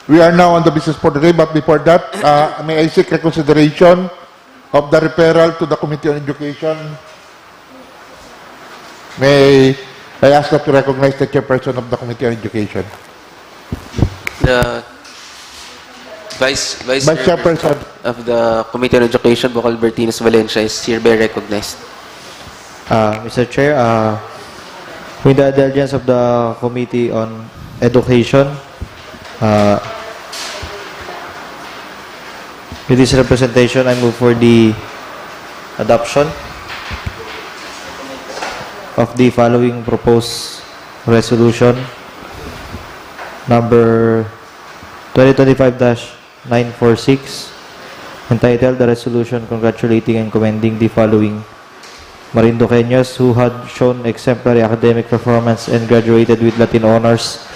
we are now on the business for the day, but before that, may I seek reconsideration of the referral to the Committee on Education. May I ask that to recognize the chairperson of the Committee on Education. The Vice Chairperson of the Committee on Education, Vocal Bertinos Valencia, is hereby recognized. Mr. Chair, with the indulgence of the Committee on Education, with this representation, I move for the adoption of the following proposed resolution, number 2025-946, entitled the resolution congratulating and commending the following Marinduqueños who had shown exemplary academic performance and graduated with Latin honors,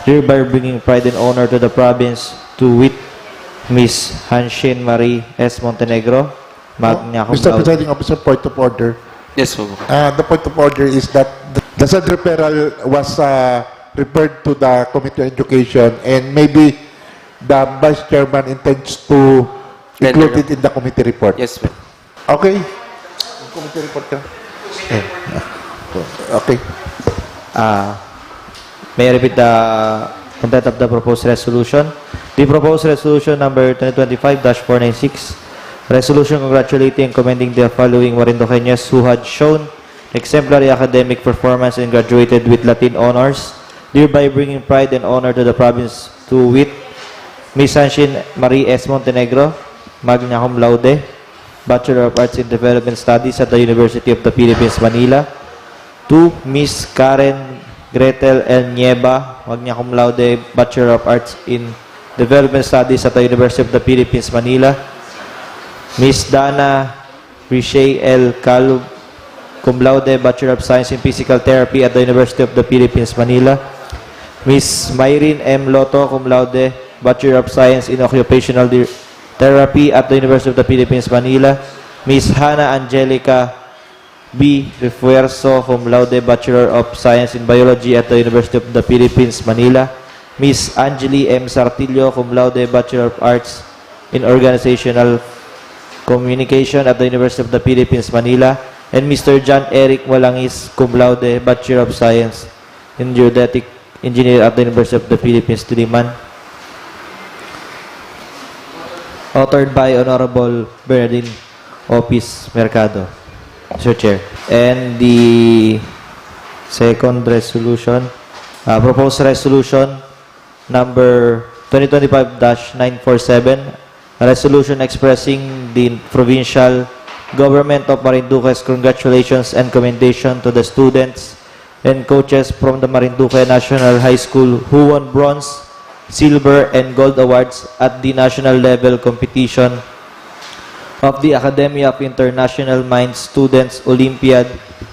hereby bringing pride and honor to the province, to wit, Miss Hanshin Marie S. Montenegro, magna cum Mr. laude. Presiding Officer, point of order. Yes, po. The point of order is that the said referral was referred to the Committee on Education, and maybe the Vice Chairman intends to include it in the committee report. Yes, po. Okay? Committee report ka? Okay. May I repeat the content of the proposed resolution? The proposed resolution number 2025-496, resolution congratulating and commending the following Marinduqueños who had shown exemplary academic performance and graduated with Latin honors, thereby bringing pride and honor to the province, to wit, Miss Hanshin Marie S. Montenegro, magna cum laude, Bachelor of Arts in Development Studies at the University of the Philippines, Manila. 2. Miss Karen Gretel L. Nieva, magna cum laude, Bachelor of Arts in Development Studies at the University of the Philippines, Manila. Miss Dana Riche L. Calub, cum laude, Bachelor of Science in Physical Therapy at the University of the Philippines, Manila. Miss Myrene M. Loto, cum laude, Bachelor of Science in Occupational Therapy at the University of the Philippines, Manila. Miss Hannah Angelica B. Refuerzo, cum laude, Bachelor of Science in Biology at the University of the Philippines, Manila. Miss Angeli M. Sartillo, cum laude, Bachelor of Arts in Organizational Communication at the University of the Philippines, Manila. And Mr. John Eric Malangis, cum laude, Bachelor of Science in Geodetic Engineer at the University of the Philippines, Diliman. Authored by Honorable Bernardine Opis Mercado, Mr. Chair. And the second resolution, proposed resolution number 2025-947, a resolution expressing the provincial government of Marinduque's congratulations and commendation to the students and coaches from the Marinduque National High School who won bronze, silver, and gold awards at the national level competition of the Academy of International Minds Students Olympiad,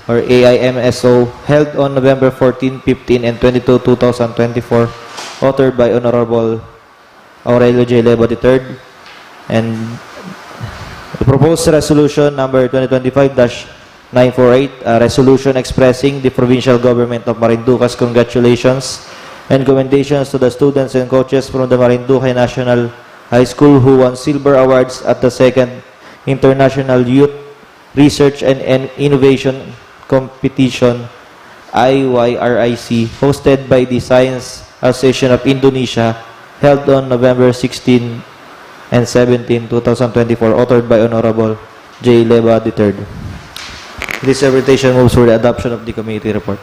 or AIMSO, held on November 14, 15, and 22, 2024, authored by Honorable Aurelio J. Leva III. And the proposed resolution number 2025-948, a resolution expressing the provincial government of Marinduque's congratulations and commendations to the students and coaches from the Marinduque National High School who won silver awards at the second International Youth Research and Innovation Competition, IYRIC, hosted by the Science Association of Indonesia, held on November 16 and 17, 2024, authored by Honorable J. Leva III. This interpretation moves for the adoption of the committee report.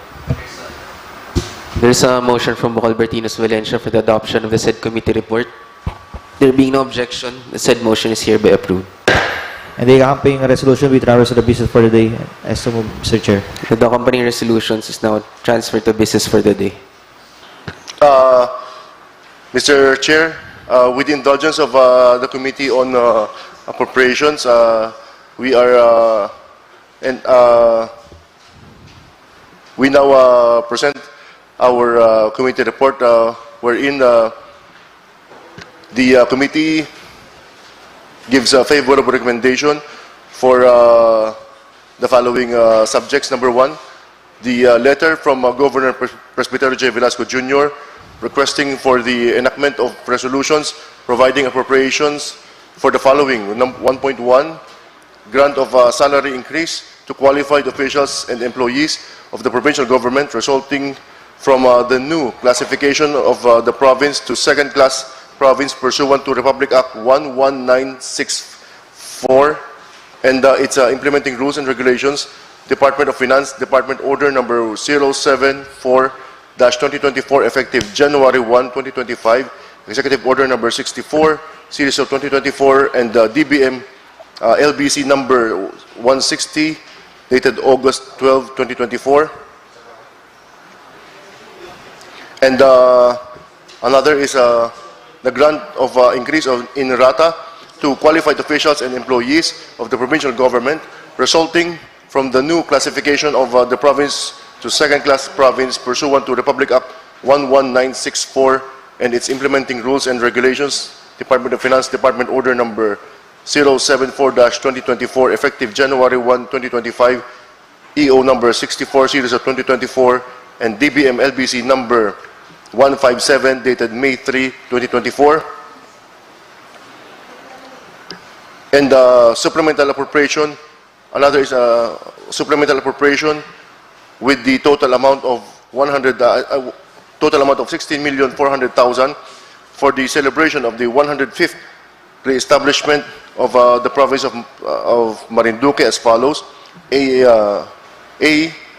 There is a motion from Vocal Bertinos Valencia for the adoption of the said committee report. There being no objection, the said motion is hereby approved. and the accompanying resolution be transferred to the business for the day. I so move, Mr. Chair. The accompanying resolutions is now transferred to business for the day. Mr. Chair, with the indulgence of the Committee on Appropriations, we are we now present our committee report, wherein the committee gives a favorable recommendation for the following subjects. Number one, the letter from Governor Presbyterio J. Velasco Jr. requesting for the enactment of resolutions providing appropriations for the following. 1.1, grant of salary increase to qualified officials and employees of the provincial government resulting from the new classification of the province to second-class province pursuant to Republic Act 11964 and its implementing rules and regulations, Department of Finance, Department Order number 074-2024, effective January 1, 2025, Executive Order number 64, Series of 2024, and DBM LBC number 160, dated August 12, 2024. And another is the grant of increase in rata to qualified officials and employees of the provincial government resulting from the new classification of the province to second-class province pursuant to Republic Act 11964 and its implementing rules and regulations, Department of Finance, Department Order number 074-2024, effective January 1, 2025, EO number 64, series of 2024, and DBM LBC number 157, dated May 3, 2024. And supplemental appropriation, another is a supplemental appropriation with the total amount of 16,400,000 for the celebration of the 105th re-establishment of the province of Marinduque as follows. A.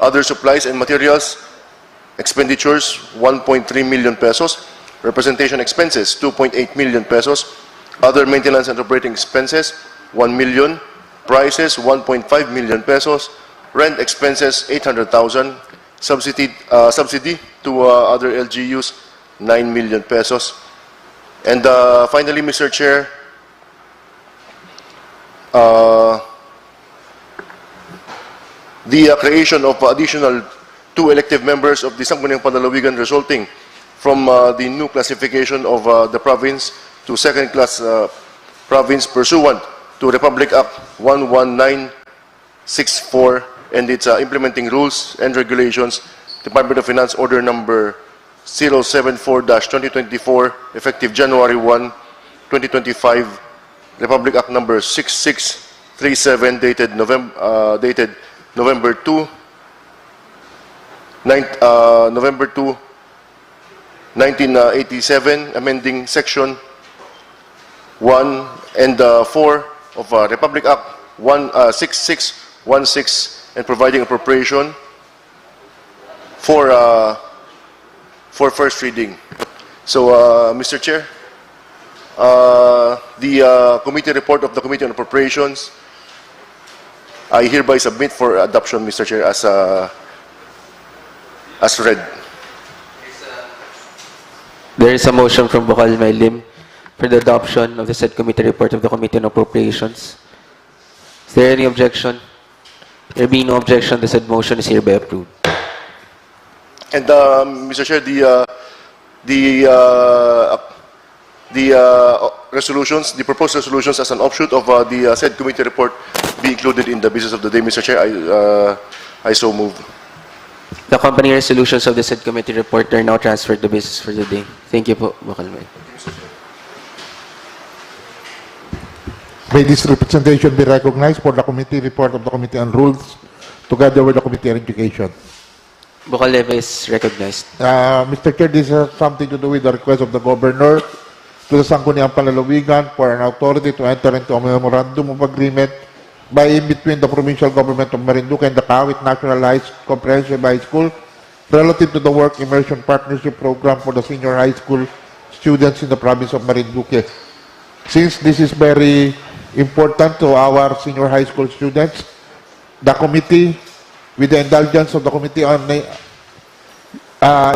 Other supplies and materials expenditures, 1.3 million pesos. Representation expenses, 2.8 million pesos. Other maintenance and operating expenses, 1 million. Prices, 1.5 million pesos. Rent expenses, 800,000. Subsidy to other LGUs, 9 million pesos. And finally, Mr. Chair, the creation of additional 2 elective members of the Sangguniang Panlalawigan resulting from the new classification of the province to second-class province pursuant to Republic Act 11964 and its implementing rules and regulations, Department of Finance Order number 074-2024, effective January 1, 2025, Republic Act number 6637, dated November 2, 1987, amending Section 1 and 4 of Republic Act 6616 and providing appropriation for first reading. So, Mr. Chair, the committee report of the Committee on Appropriations, I hereby submit for adoption, Mr. Chair, as read. There is a motion from Bokal Mailim for the adoption of the said committee report of the Committee on Appropriations. Is there any objection? There being no objection, the said motion is hereby approved. And Mr. Chair, the resolutions, the proposed resolutions as an offshoot of the said committee report be included in the business of the day, Mr. Chair. I so move. The accompanying resolutions of the said committee report are now transferred to business for the day. Thank you po, Bokal Mailim. May this representation be recognized for the committee report of the Committee on Rules together with the Committee on Education. Bokal Leva is recognized. Mr. Chair, this has something to do with the request of the Governor to the Sangguniang Panlalawigan for an authority to enter into a memorandum of agreement by in between the provincial government of Marinduque and the Kawit Nationalized Comprehensive High School relative to the Work Immersion Partnership Program for the senior high school students in the province of Marinduque. Since this is very important to our senior high school students. The committee, with the indulgence of the Committee on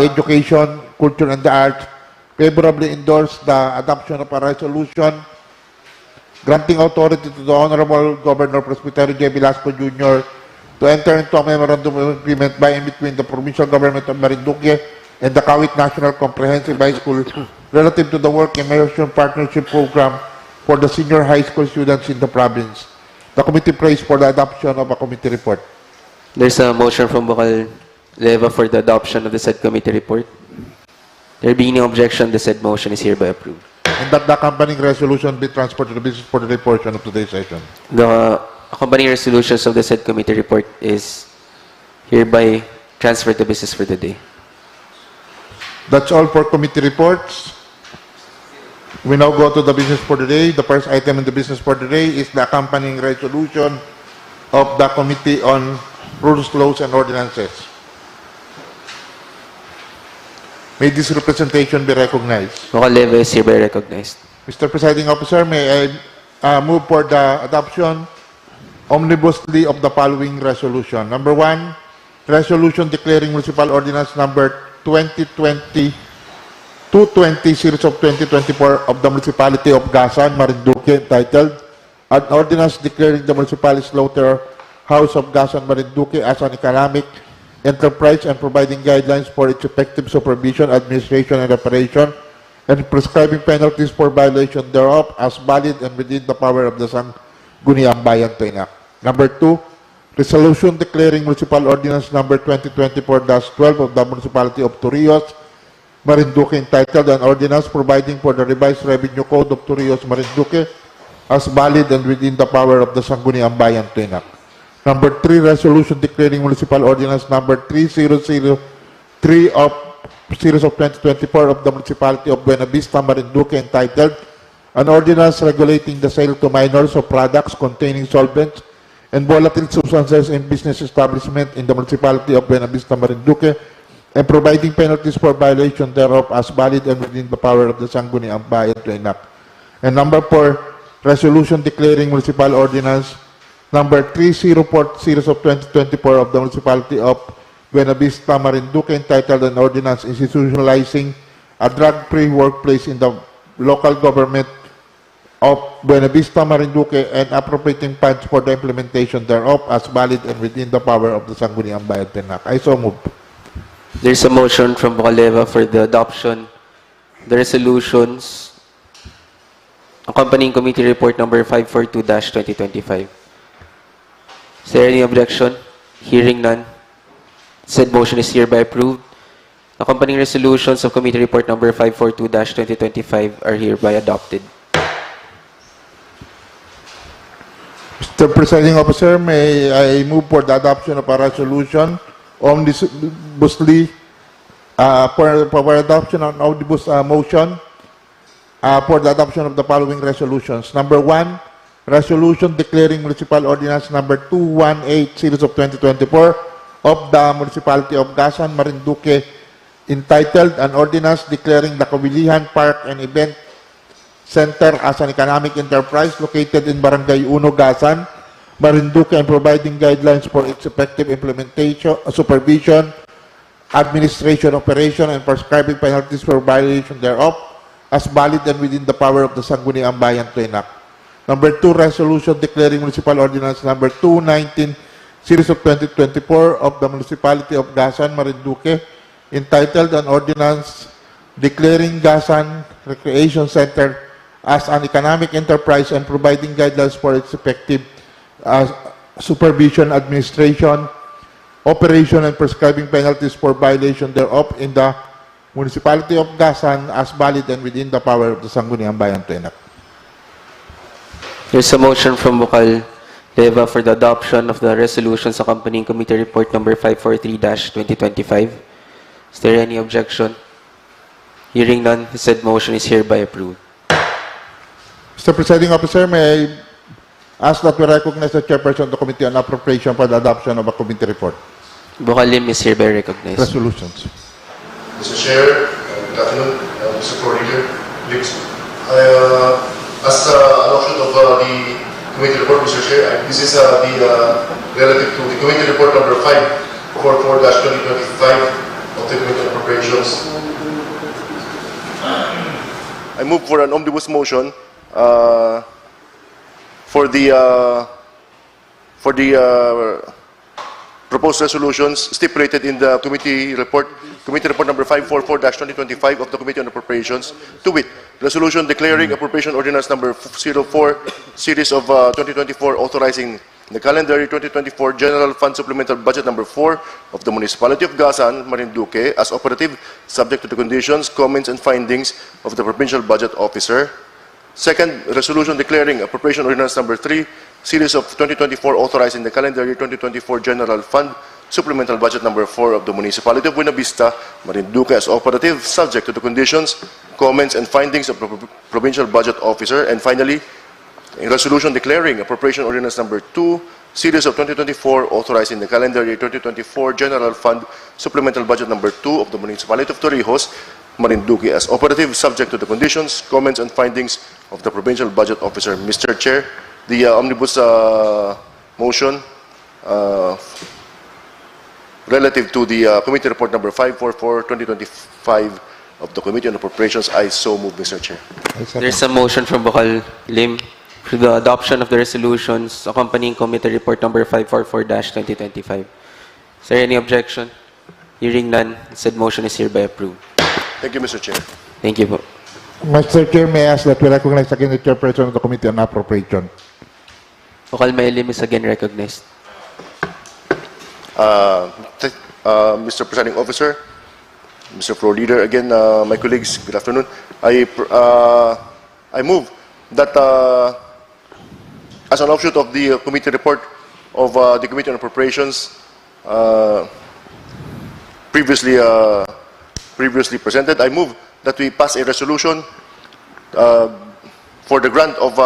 Education, Culture, and the Arts, favorably endorsed the adoption of a resolution granting authority to the Honorable Governor Presbyterio J. Velasco Jr. to enter into a memorandum of agreement by and between the provincial government of Marinduque and the Kawit National Comprehensive High School relative to the Work Immersion Partnership Program for the senior high school students in the province. The committee prays for the adoption of a committee report. There's a motion from Bukal Leva for the adoption of the said committee report. There being no objection, the said motion is hereby approved. And that the accompanying resolution be transferred to the business for the portion of today's session. The accompanying resolutions of the said committee report is hereby transferred to business for the day. That's all for committee reports. We now go to the business for the day. The first item in the business for the day is the accompanying resolution of the Committee on Rules, Laws, and Ordinances. May this representation be recognized. Bukal Leva is hereby recognized. Mr. Presiding Officer, may I move for the adoption omnibusly of the following resolution. Number 1, resolution declaring municipal ordinance number 2020-220 series of 2024 of the municipality of Gasan, Marinduque, entitled an ordinance declaring the municipal slaughterhouse of Gasan, Marinduque as an economic enterprise and providing guidelines for its effective supervision, administration, and operation, and prescribing penalties for violation thereof as valid and within the power of the Sangguniang Panlalawigan to enact. Number 2, resolution declaring municipal ordinance number 2024-12 of the municipality of Torrijos, Marinduque, entitled an ordinance providing for the revised revenue code of Torrijos, Marinduque as valid and within the power of the Sangguniang Panlalawigan to enact. Number 3, resolution declaring municipal ordinance number 3003 of series of 2024 of the municipality of Buena Vista, Marinduque, entitled an ordinance regulating the sale to minors of products containing solvents and volatile substances in business establishment in the municipality of Buena Vista, Marinduque, and providing penalties for violation thereof as valid and within the power of the Sangguniang Panlalawigan to enact. And number 4, resolution declaring municipal ordinance number 304 series of 2024 of the municipality of Buena Vista, Marinduque, entitled an ordinance institutionalizing a drug-free workplace in the local government of Buena Vista, Marinduque, and appropriating funds for the implementation thereof as valid and within the power of the Sangguniang Panlalawigan to enact. I so move. There's a motion from Bukal Leva for the adoption of the resolutions accompanying committee report number 542-2025. Is there any objection? Hearing none, said motion is hereby approved. Accompanying resolutions of committee report number 542-2025 are hereby adopted. Mr. Presiding Officer, may I move for the adoption of a resolution omnibusly for adoption on omnibus motion for the adoption of the following resolutions. Number 1, resolution declaring municipal ordinance number 218 series of 2024 of the municipality of Gasan, Marinduque, entitled an ordinance declaring the Kabilihan Park and Event Center as an economic enterprise located in Barangay Uno, Gasan, Marinduque, and providing guidelines for its effective implementation, supervision, administration, operation, and prescribing penalties for violation thereof as valid and within the power of the Sangguniang Panlalawigan to enact. Number 2, resolution declaring municipal ordinance number 219 series of 2024 of the municipality of Gasan, Marinduque, entitled an ordinance declaring Gasan Recreation Center as an economic enterprise and providing guidelines for its effective supervision, administration, operation, and prescribing penalties for violation thereof in the municipality of Gasan as valid and within the power of the Sangguniang Panlalawigan to enact. There's a motion from Bukal Leva for the adoption of the resolutions accompanying committee report number 543-2025. Is there any objection? Hearing none, the said motion is hereby approved. Mr. Presiding Officer, may I ask that we recognize the chairperson of the Committee on Appropriation for the adoption of a committee report. Bukal Lim is hereby recognized. Resolutions. Mr. Chair, good afternoon, Mr. Coordinator, colleagues. As an offshoot of the Mr. Chair. This is relative to the committee report number 544-2025 of the Committee on Appropriations. I move for an omnibus motion for the proposed resolutions stipulated in the committee report number 544-2025 of the Committee on Appropriations, to wit, resolution declaring appropriation ordinance number 04, series of 2024, authorizing the calendar year 2024 General Fund Supplemental Budget number 4 of the Municipality of Gasan, Marinduque, as operative, subject to the conditions, comments, and findings of the Provincial Budget Officer. Second, resolution declaring appropriation ordinance number 3, series of 2024, authorizing the calendar year 2024 General Fund Supplemental Budget number 4 of the Municipality of Buena Vista, Marinduque, as operative, subject to the conditions, comments, and findings of the Provincial Budget Officer. And finally, a resolution declaring appropriation ordinance number 2, series of 2024, authorizing the calendar year 2024 General Fund Supplemental Budget number 2 of the Municipality of Torrijos, Marinduque, as operative, subject to the conditions, comments, and findings of the Provincial Budget Officer. Mr. Chair, the omnibus motion relative to the committee report number 544-2025 of the Committee on Appropriations, I so move, Mr. Chair. There's a motion from Bokal Lim for the adoption of the resolutions accompanying committee report number 544-2025. Is there any objection? Hearing none, said motion is hereby approved. Thank you, Mr. Chair. Thank you po. Mr. Chair, may I ask that we recognize again the chairperson of the Committee on Appropriation. Bokal Lim is again recognized. Mr. Presiding Officer, Mr. Floor Leader, again, my colleagues, good afternoon. I move that as an offshoot of the committee report of the Committee on Appropriations previously presented, I move that we pass a resolution for the grant of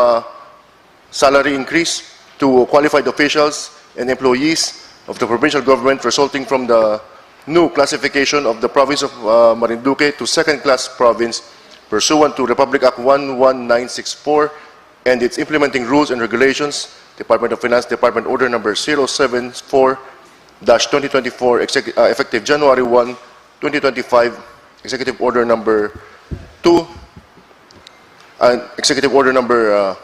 salary increase to qualified officials and employees of the provincial government resulting from the new classification of the province of Marinduque to second-class province pursuant to Republic Act 11964 and its implementing rules and regulations, Department of Finance, Department Order number 074-2024, effective January 1, 2025, Executive Order number 2, and Executive Order number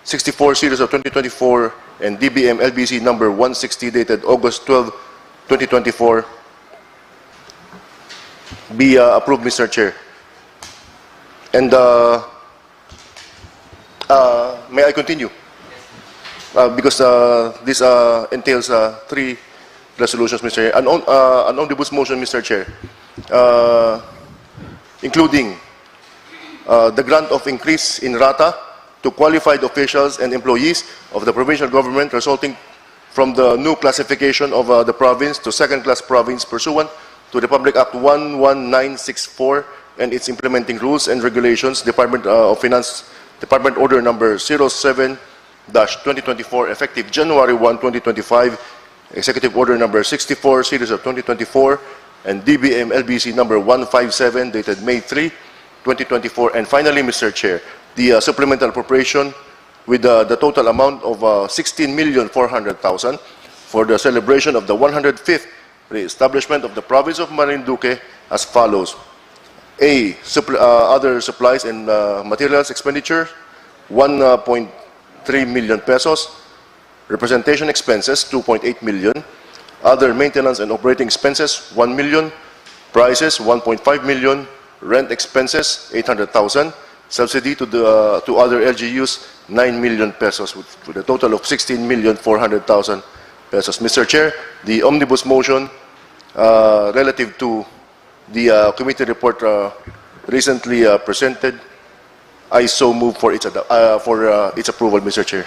64, series of 2024, and DBM LBC number 160, dated August 12, 2024, be approved, Mr. Chair. And may I continue? Because this entails 3 resolutions, Mr. Chair. An omnibus motion, Mr. Chair, including the grant of increase in rata to qualified officials and employees of the provincial government resulting from the new classification of the province to second-class province pursuant to Republic Act 11964 and its implementing rules and regulations, Department of Finance, Department Order number 07-2024, effective January 1, 2025, Executive Order number 64, series of 2024, and DBM LBC number 157, dated May 3, 2024. And finally, Mr. Chair, the supplemental appropriation with the total amount of 16,400,000 for the celebration of the 105th re-establishment of the province of Marinduque as follows. A. Other supplies and materials expenditure, 1.3 million pesos. Representation expenses, 2.8 million. Other maintenance and operating expenses, 1 million. Prices, 1.5 million. Rent expenses, 800,000. Subsidy to other LGUs, 9 million pesos, with a total of 16,400,000 pesos. Mr. Chair, the omnibus motion relative to the committee report recently presented, I so move for its approval, Mr. Chair.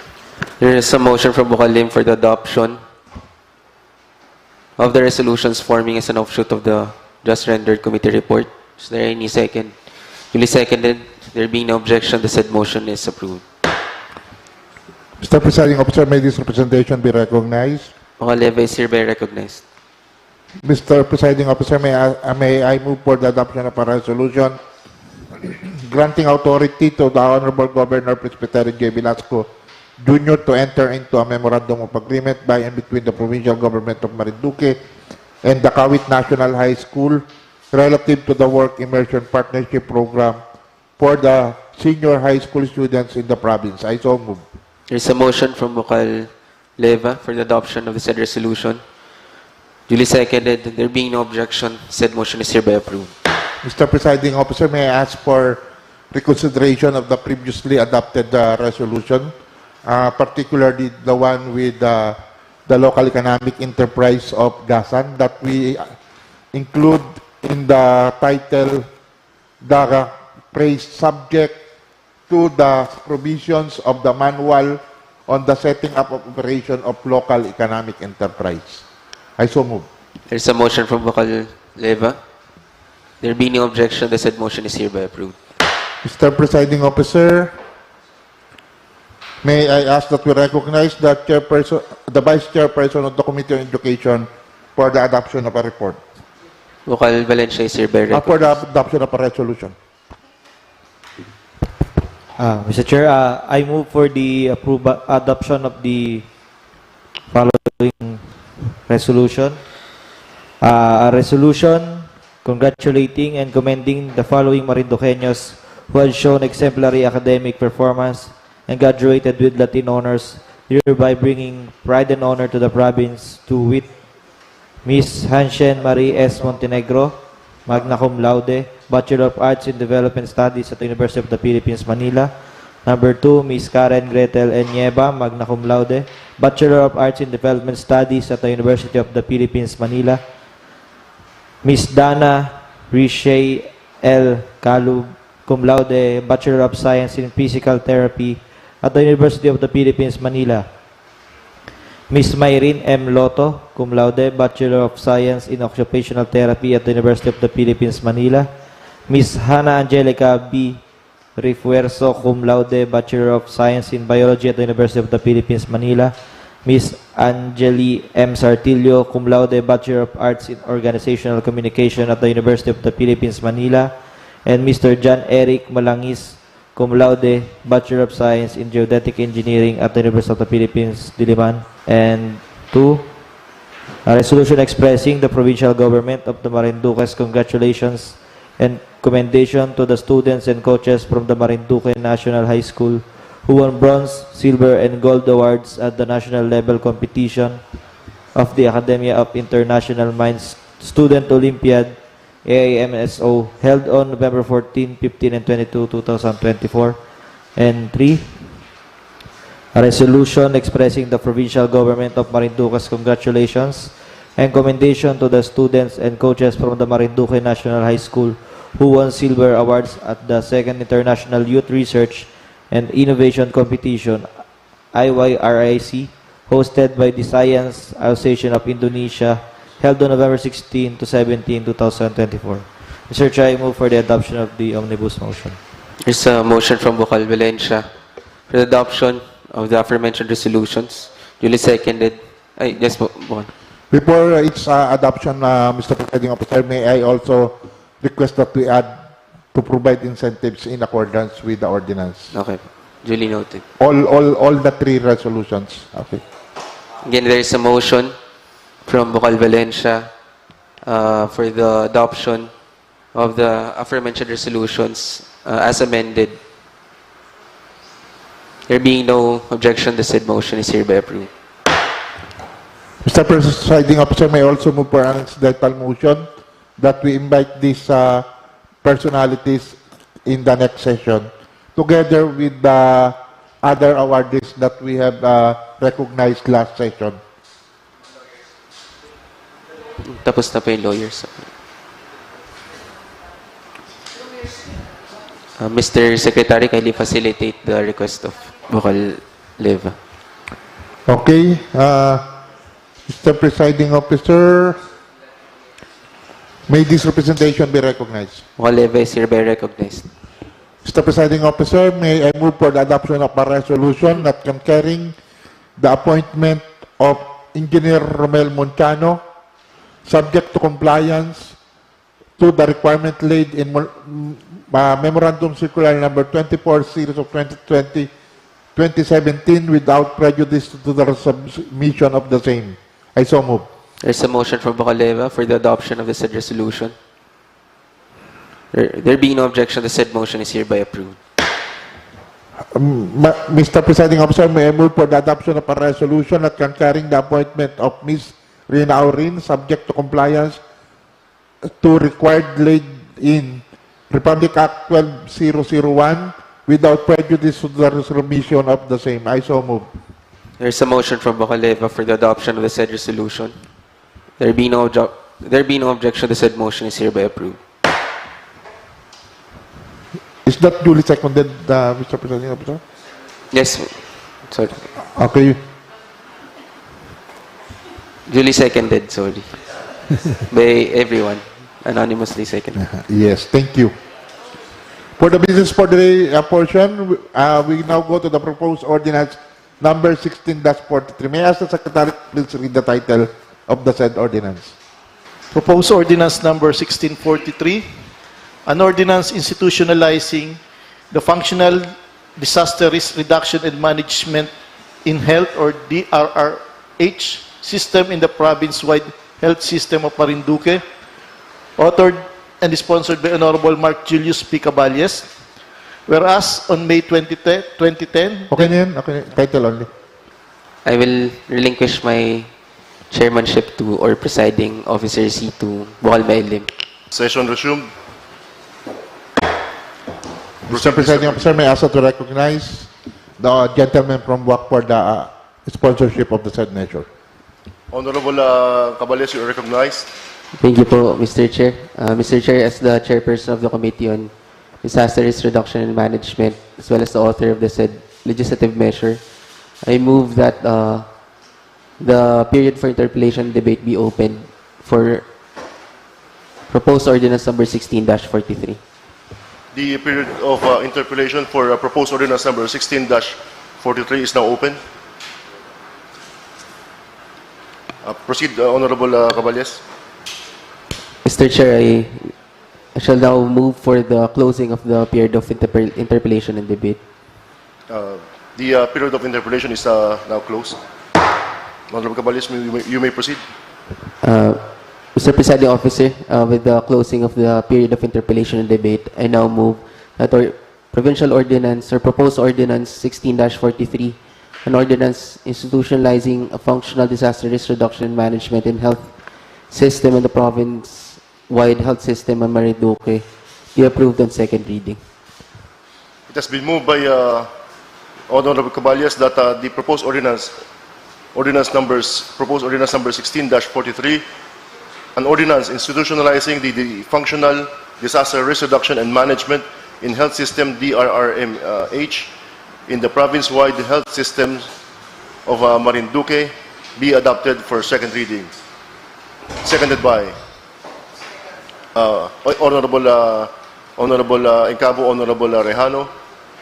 There is a motion from Bokal Lim for the adoption of the resolutions forming as an offshoot of the just rendered committee report. Is there any second? Duly seconded. There being no objection, the said motion is approved. Mr. Presiding Officer, may this representation be recognized? Bokal Lim is hereby recognized. Mr. Presiding Officer, may I move for the adoption of a resolution granting authority to the Honorable Governor Presbyterian J. Velasco Jr. to enter into a memorandum of agreement by and between the provincial government of Marinduque and the Kawit National High School relative to the work immersion partnership program for the senior high school students in the province. I so move. There's a motion from Bukal Leva for the adoption of the said resolution. Duly seconded. There being no objection, said motion is hereby approved. Mr. Presiding Officer, may I ask for reconsideration of the previously adopted resolution, particularly the one with the local economic enterprise of Gasan, that we include in the title the phrase subject to the provisions of the manual on the setting up of operation of local economic enterprise. I so move. There's a motion from Bukal Leva. There being no objection, the said motion is hereby approved. Mr. Presiding Officer, may I ask that we recognize the chairperson, the vice chairperson of the Committee on Education for the adoption of a report. Bukal Valencia is hereby recognized. For the adoption of a resolution. Mr. Chair, I move for the adoption of the following resolution. A resolution congratulating and commending the following Marinduqueños who have shown exemplary academic performance and graduated with Latin honors, hereby bringing pride and honor to the province, to wit, Miss Hanshen Marie S. Montenegro, magna cum laude, Bachelor of Arts in Development Studies at the University of the Philippines, Manila. Number 2, Miss Karen Gretel Enyeba, magna cum laude, Bachelor of Arts in Development Studies at the University of the Philippines, Manila. Miss Dana Riche L. Calub, cum laude, Bachelor of Science in Physical Therapy at the University of the Philippines, Manila. Miss Mayrin M. Loto, cum laude, Bachelor of Science in Occupational Therapy at the University of the Philippines, Manila. Miss Hannah Angelica B. Refuerzo, cum laude, Bachelor of Science in Biology at the University of the Philippines, Manila. Miss Angeli M. Sartillo, cum laude, Bachelor of Arts in Organizational Communication at the University of the Philippines, Manila. And Mr. John Eric Malangis, cum laude, Bachelor of Science in Geodetic Engineering at the University of the Philippines, Diliman. And 2, a resolution expressing the provincial government of the Marinduque's congratulations and commendation to the students and coaches from the Marinduque National High School who won bronze, silver, and gold awards at the national level competition of the Academia of International Minds Student Olympiad, AIMSO, held on November 14, 15, and 22, 2024. And 3, a resolution expressing the provincial government of Marinduque's congratulations and commendation to the students and coaches from the Marinduque National High School who won silver awards at the 2nd International Youth Research and Innovation Competition, IYRIC, hosted by the Science Association of Indonesia, held on November 16 to 17, 2024. Mr. Chair, I move for the adoption of the omnibus motion. There's a motion from Bukal Valencia for the adoption of the aforementioned resolutions. Duly seconded. Yes, Bukal. Before its adoption, Mr. Presiding Officer, may I also request that we add to provide incentives in accordance with the ordinance. Okay. Duly noted. All the 3 resolutions. Okay. Again, there is a motion from Bukal Valencia for the adoption of the aforementioned resolutions as amended. There being no objection, the said motion is hereby approved. Mr. Presiding Officer, may I also move for an incidental motion that we invite these personalities in the next session together with the other awardees that we have recognized last session. Tapos na pa yung lawyers. Mr. Secretary, kindly facilitate the request of Bukal Leva. Okay. Mr. Presiding Officer, may this representation be recognized. Bukal Leva is hereby recognized. Mr. Presiding Officer, may I move for the adoption of a resolution that concurring the appointment of Engineer Romel Montano, subject to compliance to the requirement laid in Memorandum Circular Number 24, Series of 2020, 2017 without prejudice to the submission of the same. I so move. There's a motion from Bacaleva for the adoption of the said resolution. There being no objection, the said motion is hereby approved. Mr. Presiding Officer, may I move for the adoption of a resolution at concurring the appointment of Ms. Rina Aurin, subject to compliance to required laid in Republic Act 12001 without prejudice to the resolution of the same. I so move. There's a motion from Bacaleva for the adoption of the said resolution. There being no objection, the said motion is hereby approved. Is that duly seconded, Mr. Presiding Officer? Yes, sorry. Okay. Duly seconded, sorry. By everyone. Anonymously seconded. Yes, thank you. For the business for the portion, we now go to the proposed ordinance number 16-43. May I ask the Secretary please read the title of the said ordinance? Proposed ordinance number 1643, an ordinance institutionalizing the functional disaster risk reduction and management in health or DRRH system in the province-wide health system of Marinduque, authored and sponsored by Honorable Mark Julius P. Caballes. Whereas on May 2010, Okay na yan? Okay na. Title only. I will relinquish my chairmanship to or presiding officer C to Bukal Mailim. Session resumed. Mr. Presiding Officer, may I ask to recognize the gentleman from Boac for the sponsorship of the said measure. Honorable Caballes, you are recognized. Thank you po, Mr. Chair. Mr. Chair, as the chairperson of the Committee on Disaster Risk Reduction and Management, as well as the author of the said legislative measure, I move that the period for interpellation and debate be opened for proposed ordinance number 16-43. The period of interpellation for proposed ordinance number 16-43 is now open. Proceed, Honorable Caballes. Mr. Chair, I shall now move for the closing of the period of interpellation and debate. The period of interpellation is now closed. Honorable Caballes, you may proceed. Mr. Presiding Officer, with the closing of the period of interpellation and debate, I now move that our provincial ordinance or proposed ordinance 16-43, an ordinance institutionalizing a functional disaster risk reduction and management in health system in the province-wide health system of Marinduque, be approved on second reading. It has been moved by Honorable Caballes that the proposed ordinance number 16-43, an ordinance institutionalizing the functional disaster risk reduction and management in health system DRRMH in the province-wide health systems of Marinduque be adopted for second reading. Seconded by Honorable Encabo, Honorable Rejano.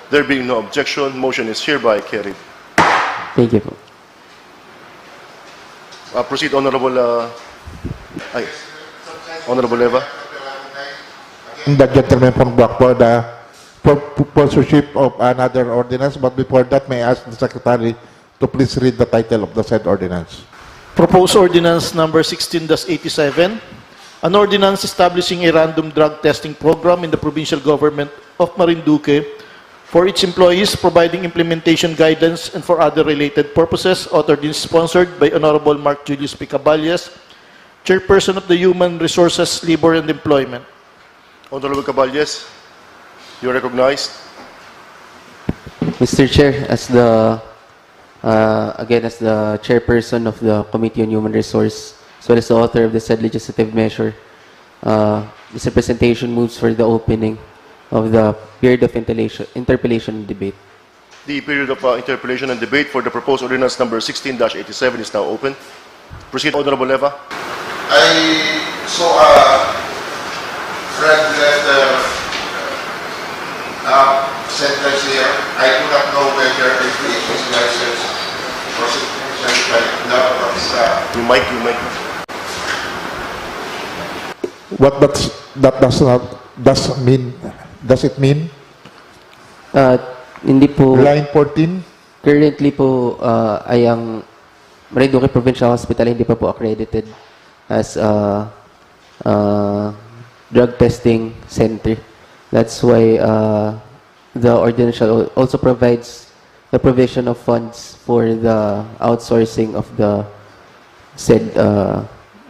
There being no objection, motion is hereby carried. Thank you po. Proceed, Honorable Honorable Eva. The gentleman from Boac for the sponsorship of another ordinance, but before that, may I ask the Secretary to please read the title of the said ordinance. proposed ordinance number 16-87, an ordinance establishing a random drug testing program in the provincial government of Marinduque for its employees, providing implementation guidance and for other related purposes, authored and sponsored by Honorable Mark Julius P. Caballes, Chairperson of the Human Resources, Labor and Employment. Honorable Caballes, you are recognized. Mr. Chair, as the chairperson of the Committee on Human Resource, as well as the author of the said legislative measure, this representation moves for the opening of the period of interpellation and debate. The period of interpellation and debate for the proposed ordinance number 16-87 is now open. Proceed, Honorable Eva. I saw a red letter sentence here. I do not know whether it is license or You might. What does it mean? Hindi po, Line 14. Currently po, ay ang Marinduque Provincial Hospital hindi pa po accredited as a drug testing center. That's why the ordinance also provides the provision of funds for the outsourcing of the said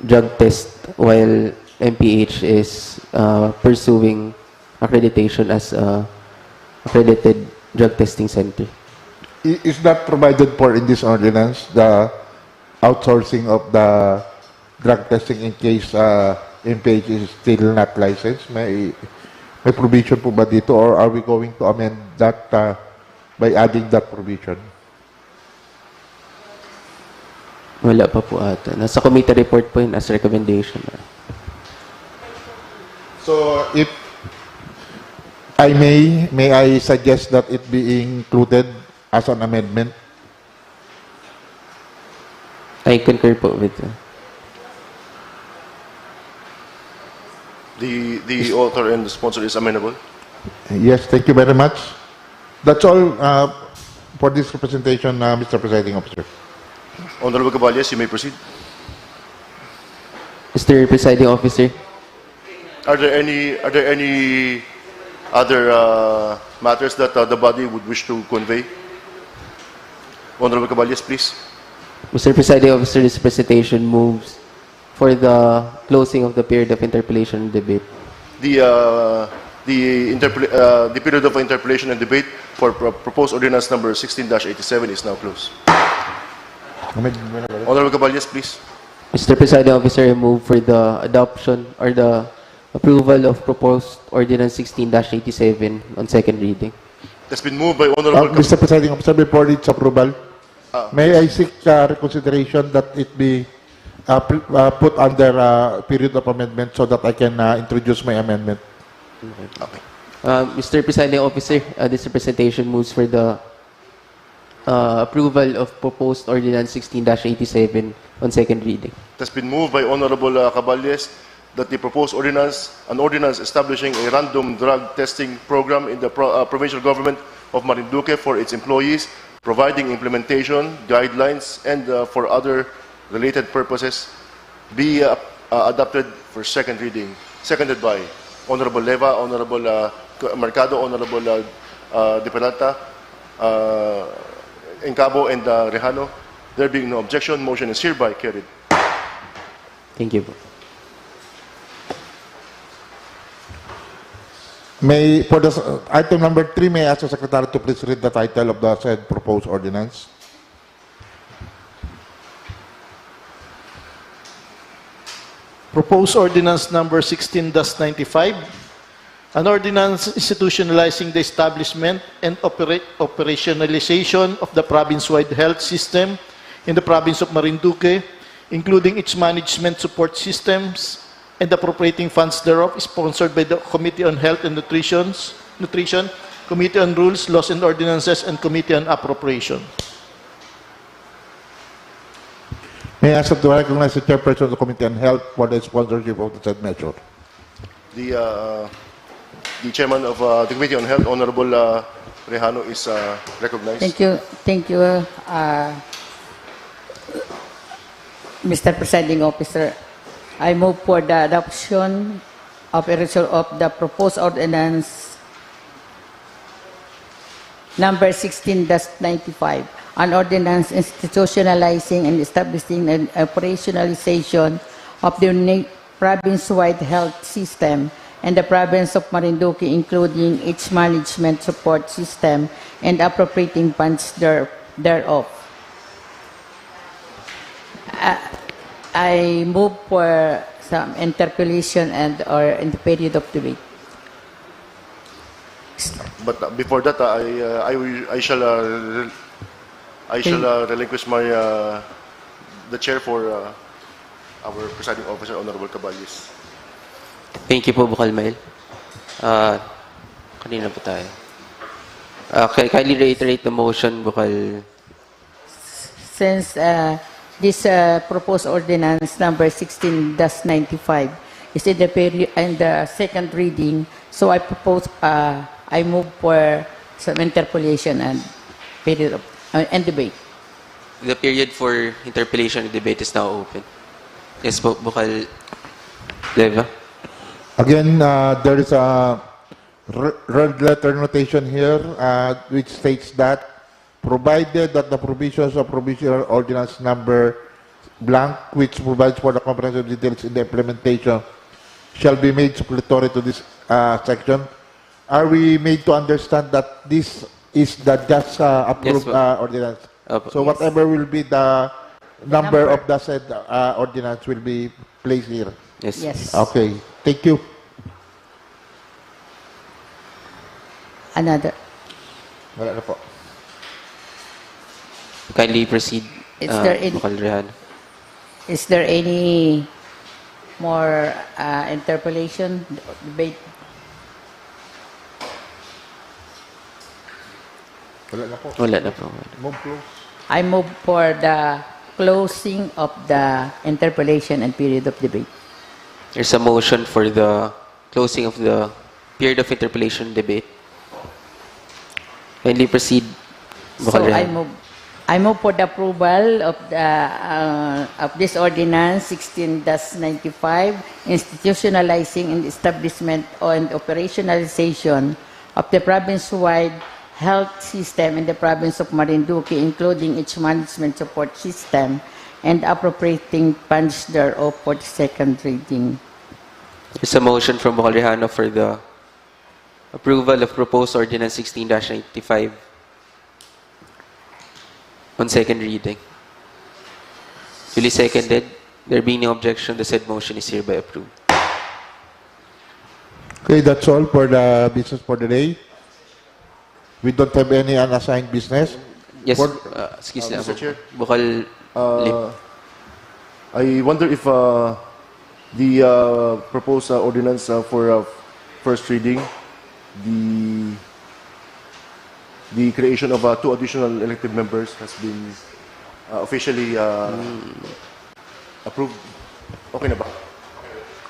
drug test, while MPH is pursuing accreditation as a accredited drug testing center. Is that provided for in this ordinance, the outsourcing of the drug testing in case MPH is still not licensed? May provision po ba dito, or are we going to amend that by adding that provision? Wala pa po ata. Nasa committee report po yun as recommendation. So if I may I suggest that it be included as an amendment? I concur po with The author and the sponsor is amenable. Yes, thank you very much. That's all for this representation, Mr. Presiding Officer. Honorable Caballes, you may proceed. Mr. Presiding Officer, Are there any other matters that the body would wish to convey? Honorable Caballes, please. Mr. Presiding Officer, this presentation moves for the closing of the period of interpellation and debate. The period of interpellation and debate for proposed ordinance number 16-87 is now closed. Honorable Caballes, please. Mr. Presiding Officer, I move for the adoption or the approval of proposed ordinance 16-87 on second reading. That's been moved by Honorable Mr. Presiding Officer, before its approval, may I seek reconsideration that it be put under period of amendment so that I can introduce my amendment? Okay. Mr. Presiding Officer, this representation moves for the approval of proposed ordinance 16-87 on second reading. That's been moved by Honorable Caballes that the proposed ordinance, an ordinance establishing a random drug testing program in the provincial government of Marinduque for its employees, providing implementation, guidelines, and for other related purposes, be adopted for second reading. Seconded by Honorable Leva, Honorable Mercado, Honorable De Peralta, Encabo, and Rejano. There being no objection, motion is hereby carried. Thank you. May, for the item number 3, may I ask the Secretary to please read the title of the said proposed ordinance? Proposed ordinance number 16-95, an ordinance institutionalizing the establishment and operationalization of the province-wide health system in the province of Marinduque, including its management support systems and appropriating funds thereof, sponsored by the Committee on Health and Nutrition, Committee on Rules, Laws and Ordinances, and Committee on Appropriation. May I ask to recognize the Chairperson of the Committee on Health for the sponsorship of the said measure? The Chairman of the Committee on Health, Honorable Rejano, is recognized. Thank you, Mr. Presiding Officer. I move for the adoption of the proposed ordinance number 16-95, an ordinance institutionalizing and establishing an operationalization of the province-wide health system and the province of Marinduque, including its management support system and appropriating funds thereof. I move for some interpellation or in the period of debate. But before that, I shall relinquish my the chair for our presiding officer, Honorable Caballes. Thank you po, Bukalmail. Kanina po tayo. Kindly reiterate the motion, Bukal. Since this proposed ordinance number 16-95 is in the period and the second reading, so I propose I move for some interpolation and period of and debate. The period for interpellation and debate is now open. Yes, Bukal Leva. Again, there is a red letter notation here which states that provided that the provisions of provisional ordinance number blank, which provides for the comprehensive details in the implementation, shall be made supplementary to this section. Are we made to understand that this is the just approved Yes, ordinance? So yes. whatever will be the number of the said ordinance will be placed here. Yes. Yes. Okay, thank you. Another. Wala na po. Kindly proceed, Is there any- Bukal Rehan. Is there any more interpolation, debate? Wala na po. Wala na po. Move close. I move for the closing of the interpolation and period of debate. There's a motion for the closing of the period of interpellation debate. Kindly proceed, So Bukal I Rehan. move for the approval of this ordinance 16-95, institutionalizing and establishment and operationalization of the province-wide health system in the province of Marinduque, including its management support system and appropriating funds thereof for the second reading. There's a motion from Bukal Rehan for the approval of proposed ordinance 16-95 on second reading. Duly seconded. There being no objection, the said motion is hereby approved. Okay, that's all for the business for the day. We don't have any unassigned business. Yes, For- excuse me, Mr. Chair. Bukal Lim. I wonder if the proposed ordinance for first reading, the creation of 2 additional elected members has been officially approved. Okay na ba?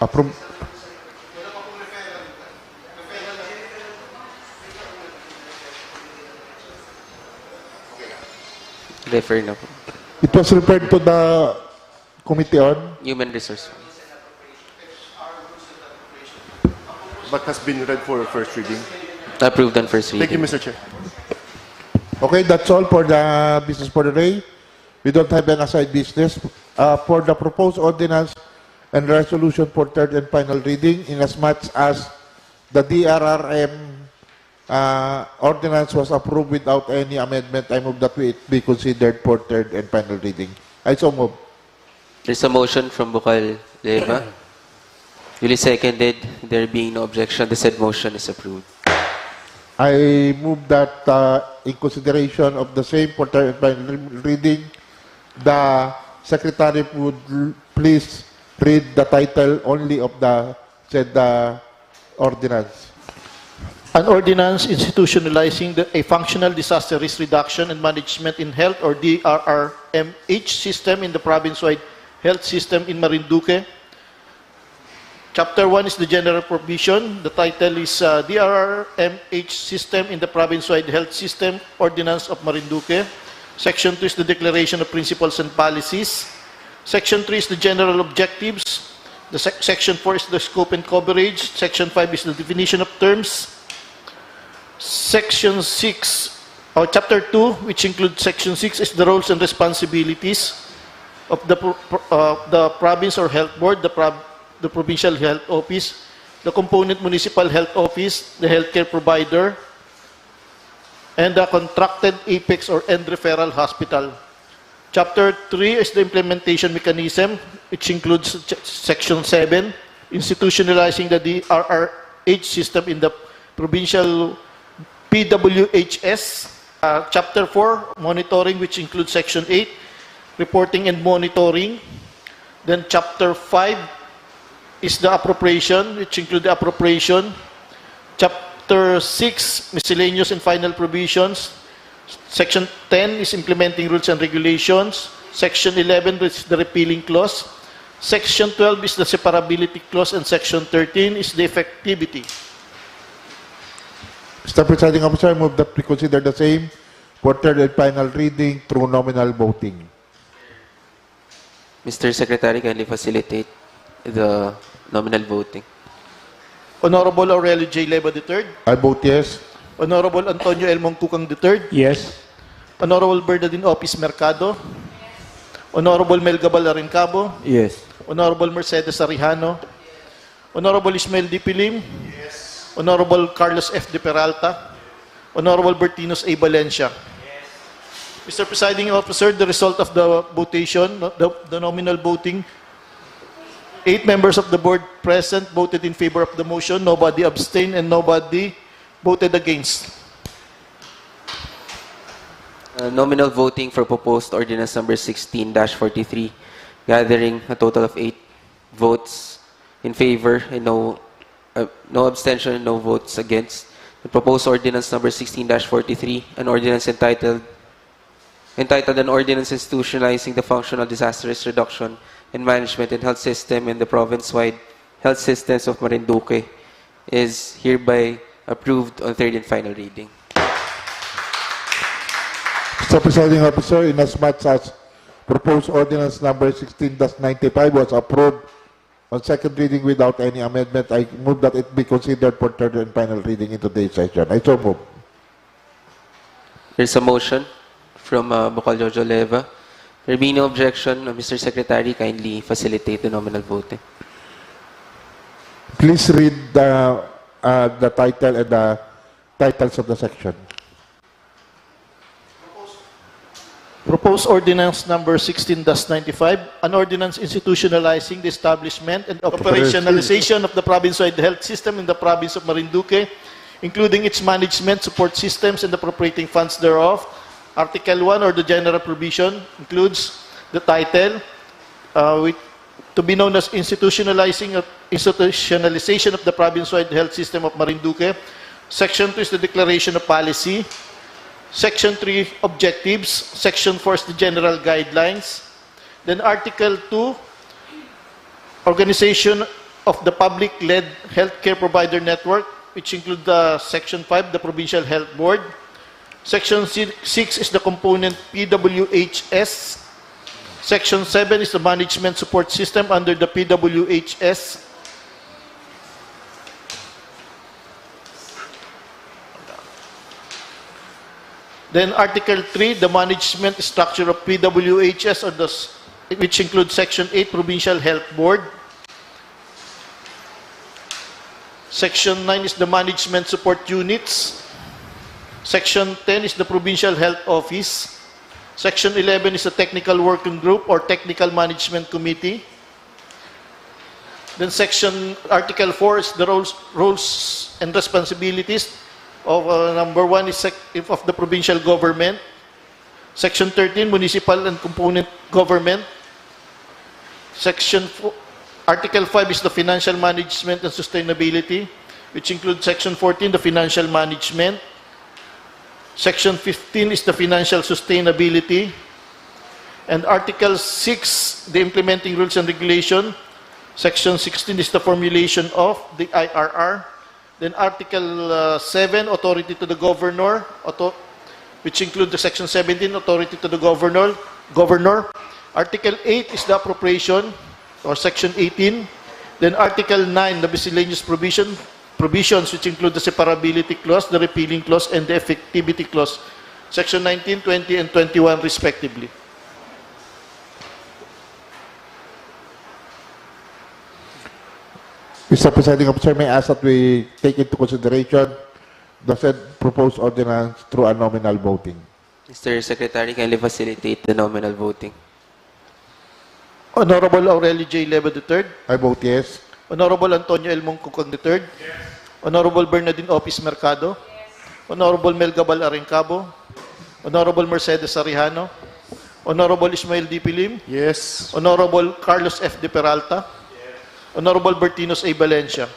Approve. Refer na po. It was referred to the committee on. Human Resource. But has been read for first reading. Approved on first reading. Thank you, Mr. Chair. Okay, that's all for the business for the day. We don't have an aside business. For the proposed ordinance and resolution for third and final reading, inasmuch as the DRRM ordinance was approved without any amendment, I move that it be considered for third and final reading. I so move. There's a motion from Bukal Leva. Duly seconded. There being no objection, the said motion is approved. I move that in consideration of the same for third and final reading, the secretary would please read the title only of the said ordinance. An ordinance institutionalizing a functional disaster risk reduction and management in health or DRRMH system in the province-wide health system in Marinduque. Chapter 1 is the general provision. The title is DRRMH system in the province-wide health system ordinance of Marinduque. Section 2 is the declaration of principles and policies. Section 3 is the general objectives. Section 4 is the scope and coverage. Section 5 is the definition of terms. Section 6, or Chapter 2, which includes Section 6, is the roles and responsibilities of the province or health board, the provincial health office, the component municipal health office, the healthcare provider, and the contracted apex or end referral hospital. Chapter 3 is the implementation mechanism, which includes Section 7, institutionalizing the DRRH system in the provincial PWHS. Chapter 4, monitoring, which includes Section 8, reporting and monitoring. Then Chapter 5 is the appropriation, which includes the appropriation. Chapter 6, miscellaneous and final provisions. Section 10 is implementing rules and regulations. Section 11 is the repealing clause. Section 12 is the separability clause, and Section 13 is the effectivity. Mr. Presiding Officer, I move that we consider the same for third and final reading through nominal voting. Mr. Secretary, kindly facilitate the nominal voting. Honorable Aurelio J. Leva III, I vote yes. Honorable Antonio L. Mongkukang III, Yes. Honorable Bernardine Opis Mercado, Honorable Mel Gabal Arincabo, Yes. Honorable Mercedes Arihano, Honorable Ismael D. Pilim, Honorable Carlos F. De Peralta, Honorable Bertinos A. Valencia. Mr. Presiding Officer, the result of the votation, the nominal voting, 8 members of the board present voted in favor of the motion, nobody abstained, and nobody voted against. Nominal voting for proposed ordinance number 16-43, gathering a total of 8 votes in favor and no abstention and no votes against. The proposed ordinance number 16-43, an ordinance entitled an ordinance institutionalizing the functional disaster risk reduction and management and health system in the province-wide health systems of Marinduque, is hereby approved on third and final reading. Mr. Presiding Officer, inasmuch as proposed ordinance number 16-95 was approved on second reading without any amendment, I move that it be considered for third and final reading in today's session. I so move. There's a motion from Bukal Jojo Leva. There being no objection, Mr. Secretary, kindly facilitate the nominal voting. Please read the title and the titles of the section. Proposed ordinance number 16-95, an ordinance institutionalizing the establishment and operationalization of the province-wide health system in the province of Marinduque, including its management, support systems, and appropriating funds thereof. Article 1, or the general provision, includes the title, to be known as institutionalization of the province-wide health system of Marinduque. Section 2 is the declaration of policy. Section 3, objectives. Section 4 is the general guidelines. Then Article 2, organization of the public-led healthcare provider network, which include Section 5, the Provincial Health Board. Section 6 is the component PWHS. Section 7 is the management support system under the PWHS. Then Article 3, the management structure of PWHS, which includes Section 8, Provincial Health Board. Section 9 is the management support units. Section 10 is the Provincial Health Office. Section 11 is the Technical Working Group or Technical Management Committee. Then Article 4 is the roles and responsibilities of number 1 is of the provincial government. Section 13, municipal and component government. Article 5 is the financial management and sustainability, which includes Section 14, the financial management. Section 15 is the financial sustainability. And Article 6, the implementing rules and regulation. Section 16 is the formulation of the IRR. Then Article 7, authority to the governor, which includes the Section 17, authority to the governor. Article 8 is the appropriation, or Section 18. Then Article 9, the miscellaneous provisions, which include the separability clause, the repealing clause, and the effectivity clause. Section 19, 20, and 21, respectively. Mr. Presiding Officer, may I ask that we take into consideration the said proposed ordinance through a nominal voting. Mr. Secretary, kindly facilitate the nominal voting. Honorable Aurelio J. Leva III. I vote yes. Honorable Antonio L. Mongkukang III. Yes. Honorable Bernardine Opis Mercado. Yes. Honorable Mel Gabal Arincabo. Honorable Mercedes Arihano. Honorable Ismael D. Pilim. Yes. Honorable Carlos F. De Peralta. Honorable Bertinos A. Valencia.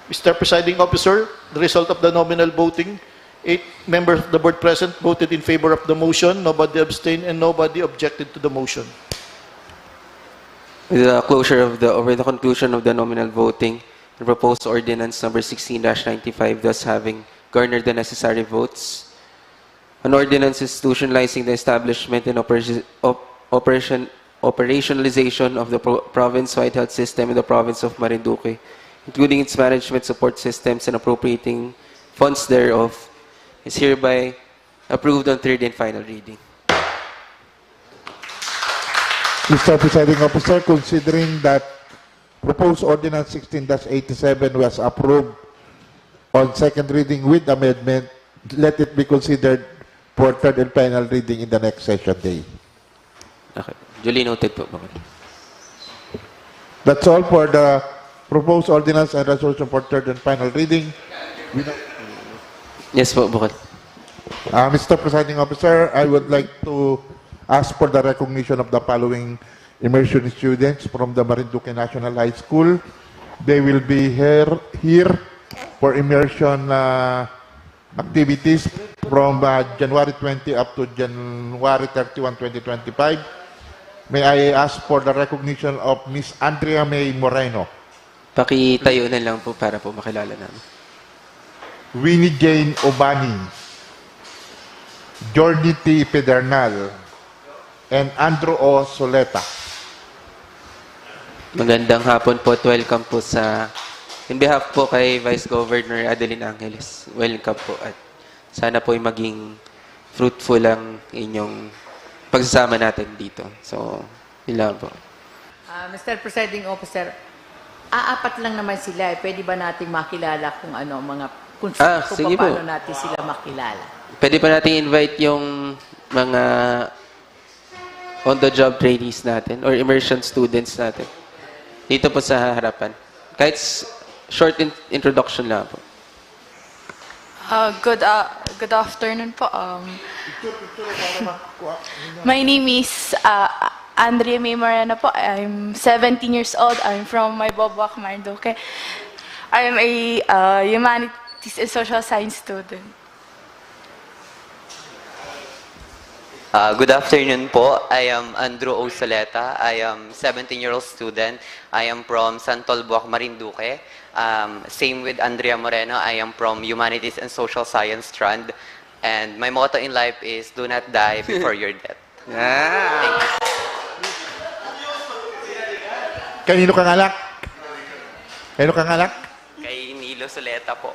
Mr. Presiding Officer, the result of the nominal voting, 8 members of the board present voted in favor of the motion, nobody abstained, and nobody objected to the motion. With the conclusion of the nominal voting, the proposed ordinance number 16-95 thus having garnered the necessary votes, an ordinance institutionalizing the establishment and operationalization of the province-wide health system in the province of Marinduque, including its management support systems and appropriating funds thereof, is hereby approved on third and final reading. Mr. Presiding Officer, considering that proposed ordinance 16-87 was approved on second reading with amendment, let it be considered for third and final reading in the next session day. Okay. Duly noted po. That's all for the proposed ordinance and resolution for third and final reading. Yes po, Bukal. Mr. Presiding Officer, I would like to ask for the recognition of the following immersion students from the Marinduque National High School. They will be here for immersion activities from January 20 up to January 31, 2025. May I ask for the recognition of Miss Andrea May Moreno, Pakitayo na lang po para po makilala namin. Winnie Jane Obani, Jordi T. Pedernal, and Andrew O. Soleta. Magandang hapon po at welcome po sa, in behalf po kay Vice Governor Adeline Angeles, welcome po at sana po ay maging fruitful ang inyong pagsasama natin dito. So, yun po. Mr. Presiding Officer, aapat lang naman sila. Pwede ba nating makilala kung ano mga kung sige po. paano natin sila makilala? Pwede pa natin invite yung mga on-the-job trainees natin or immersion students natin. Dito po sa harapan. Kahit short introduction lang po. Good afternoon po. My name is Andrea May Moreno po. I'm 17 years old. I'm from my Boac, Marinduque. I am a humanities and social science student. Good afternoon po. I am Andrew O. Soleta. I am 17-year-old student. I am from Santol, Boac, Marinduque. Same with Andrea Moreno. I am from Humanities and Social Science strand. And my motto in life is, do not die before your death. Thank you. Kanino kang alak? Kanino kang alak? Kay Nilo Soleta po.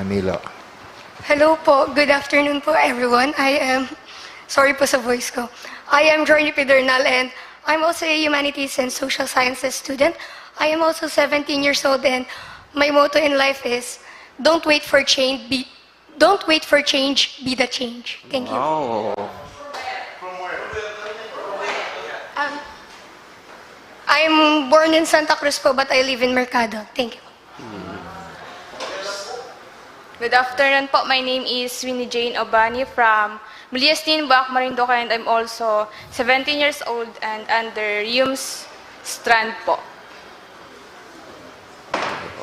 Nilo. Hello po. Good afternoon po, everyone. Sorry po sa voice ko. I am Jordi Pedernal and I'm also a Humanities and Social Sciences student. I am also 17 years old and my motto in life is, don't wait for change, be the change. Thank you. Wow. I'm born in Santa Cruz po, but I live in Mercado. Thank you. Good afternoon po. My name is Winnie Jane Obani from Muliastin, Boac, Marinduque, and I'm also 17 years old and under YUMS strand po.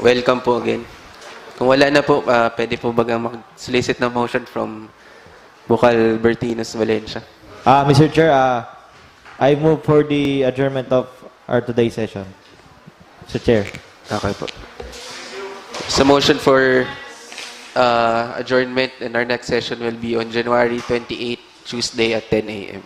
Welcome po again. Kung wala na po, pwede po bagang mag-solicit na motion from Bucal Bertinos Valencia. Mr. Chair, I move for the adjournment of our today's session. Mr. Chair. Okay po. So motion for adjournment and our next session will be on January 28, Tuesday at 10 a.m.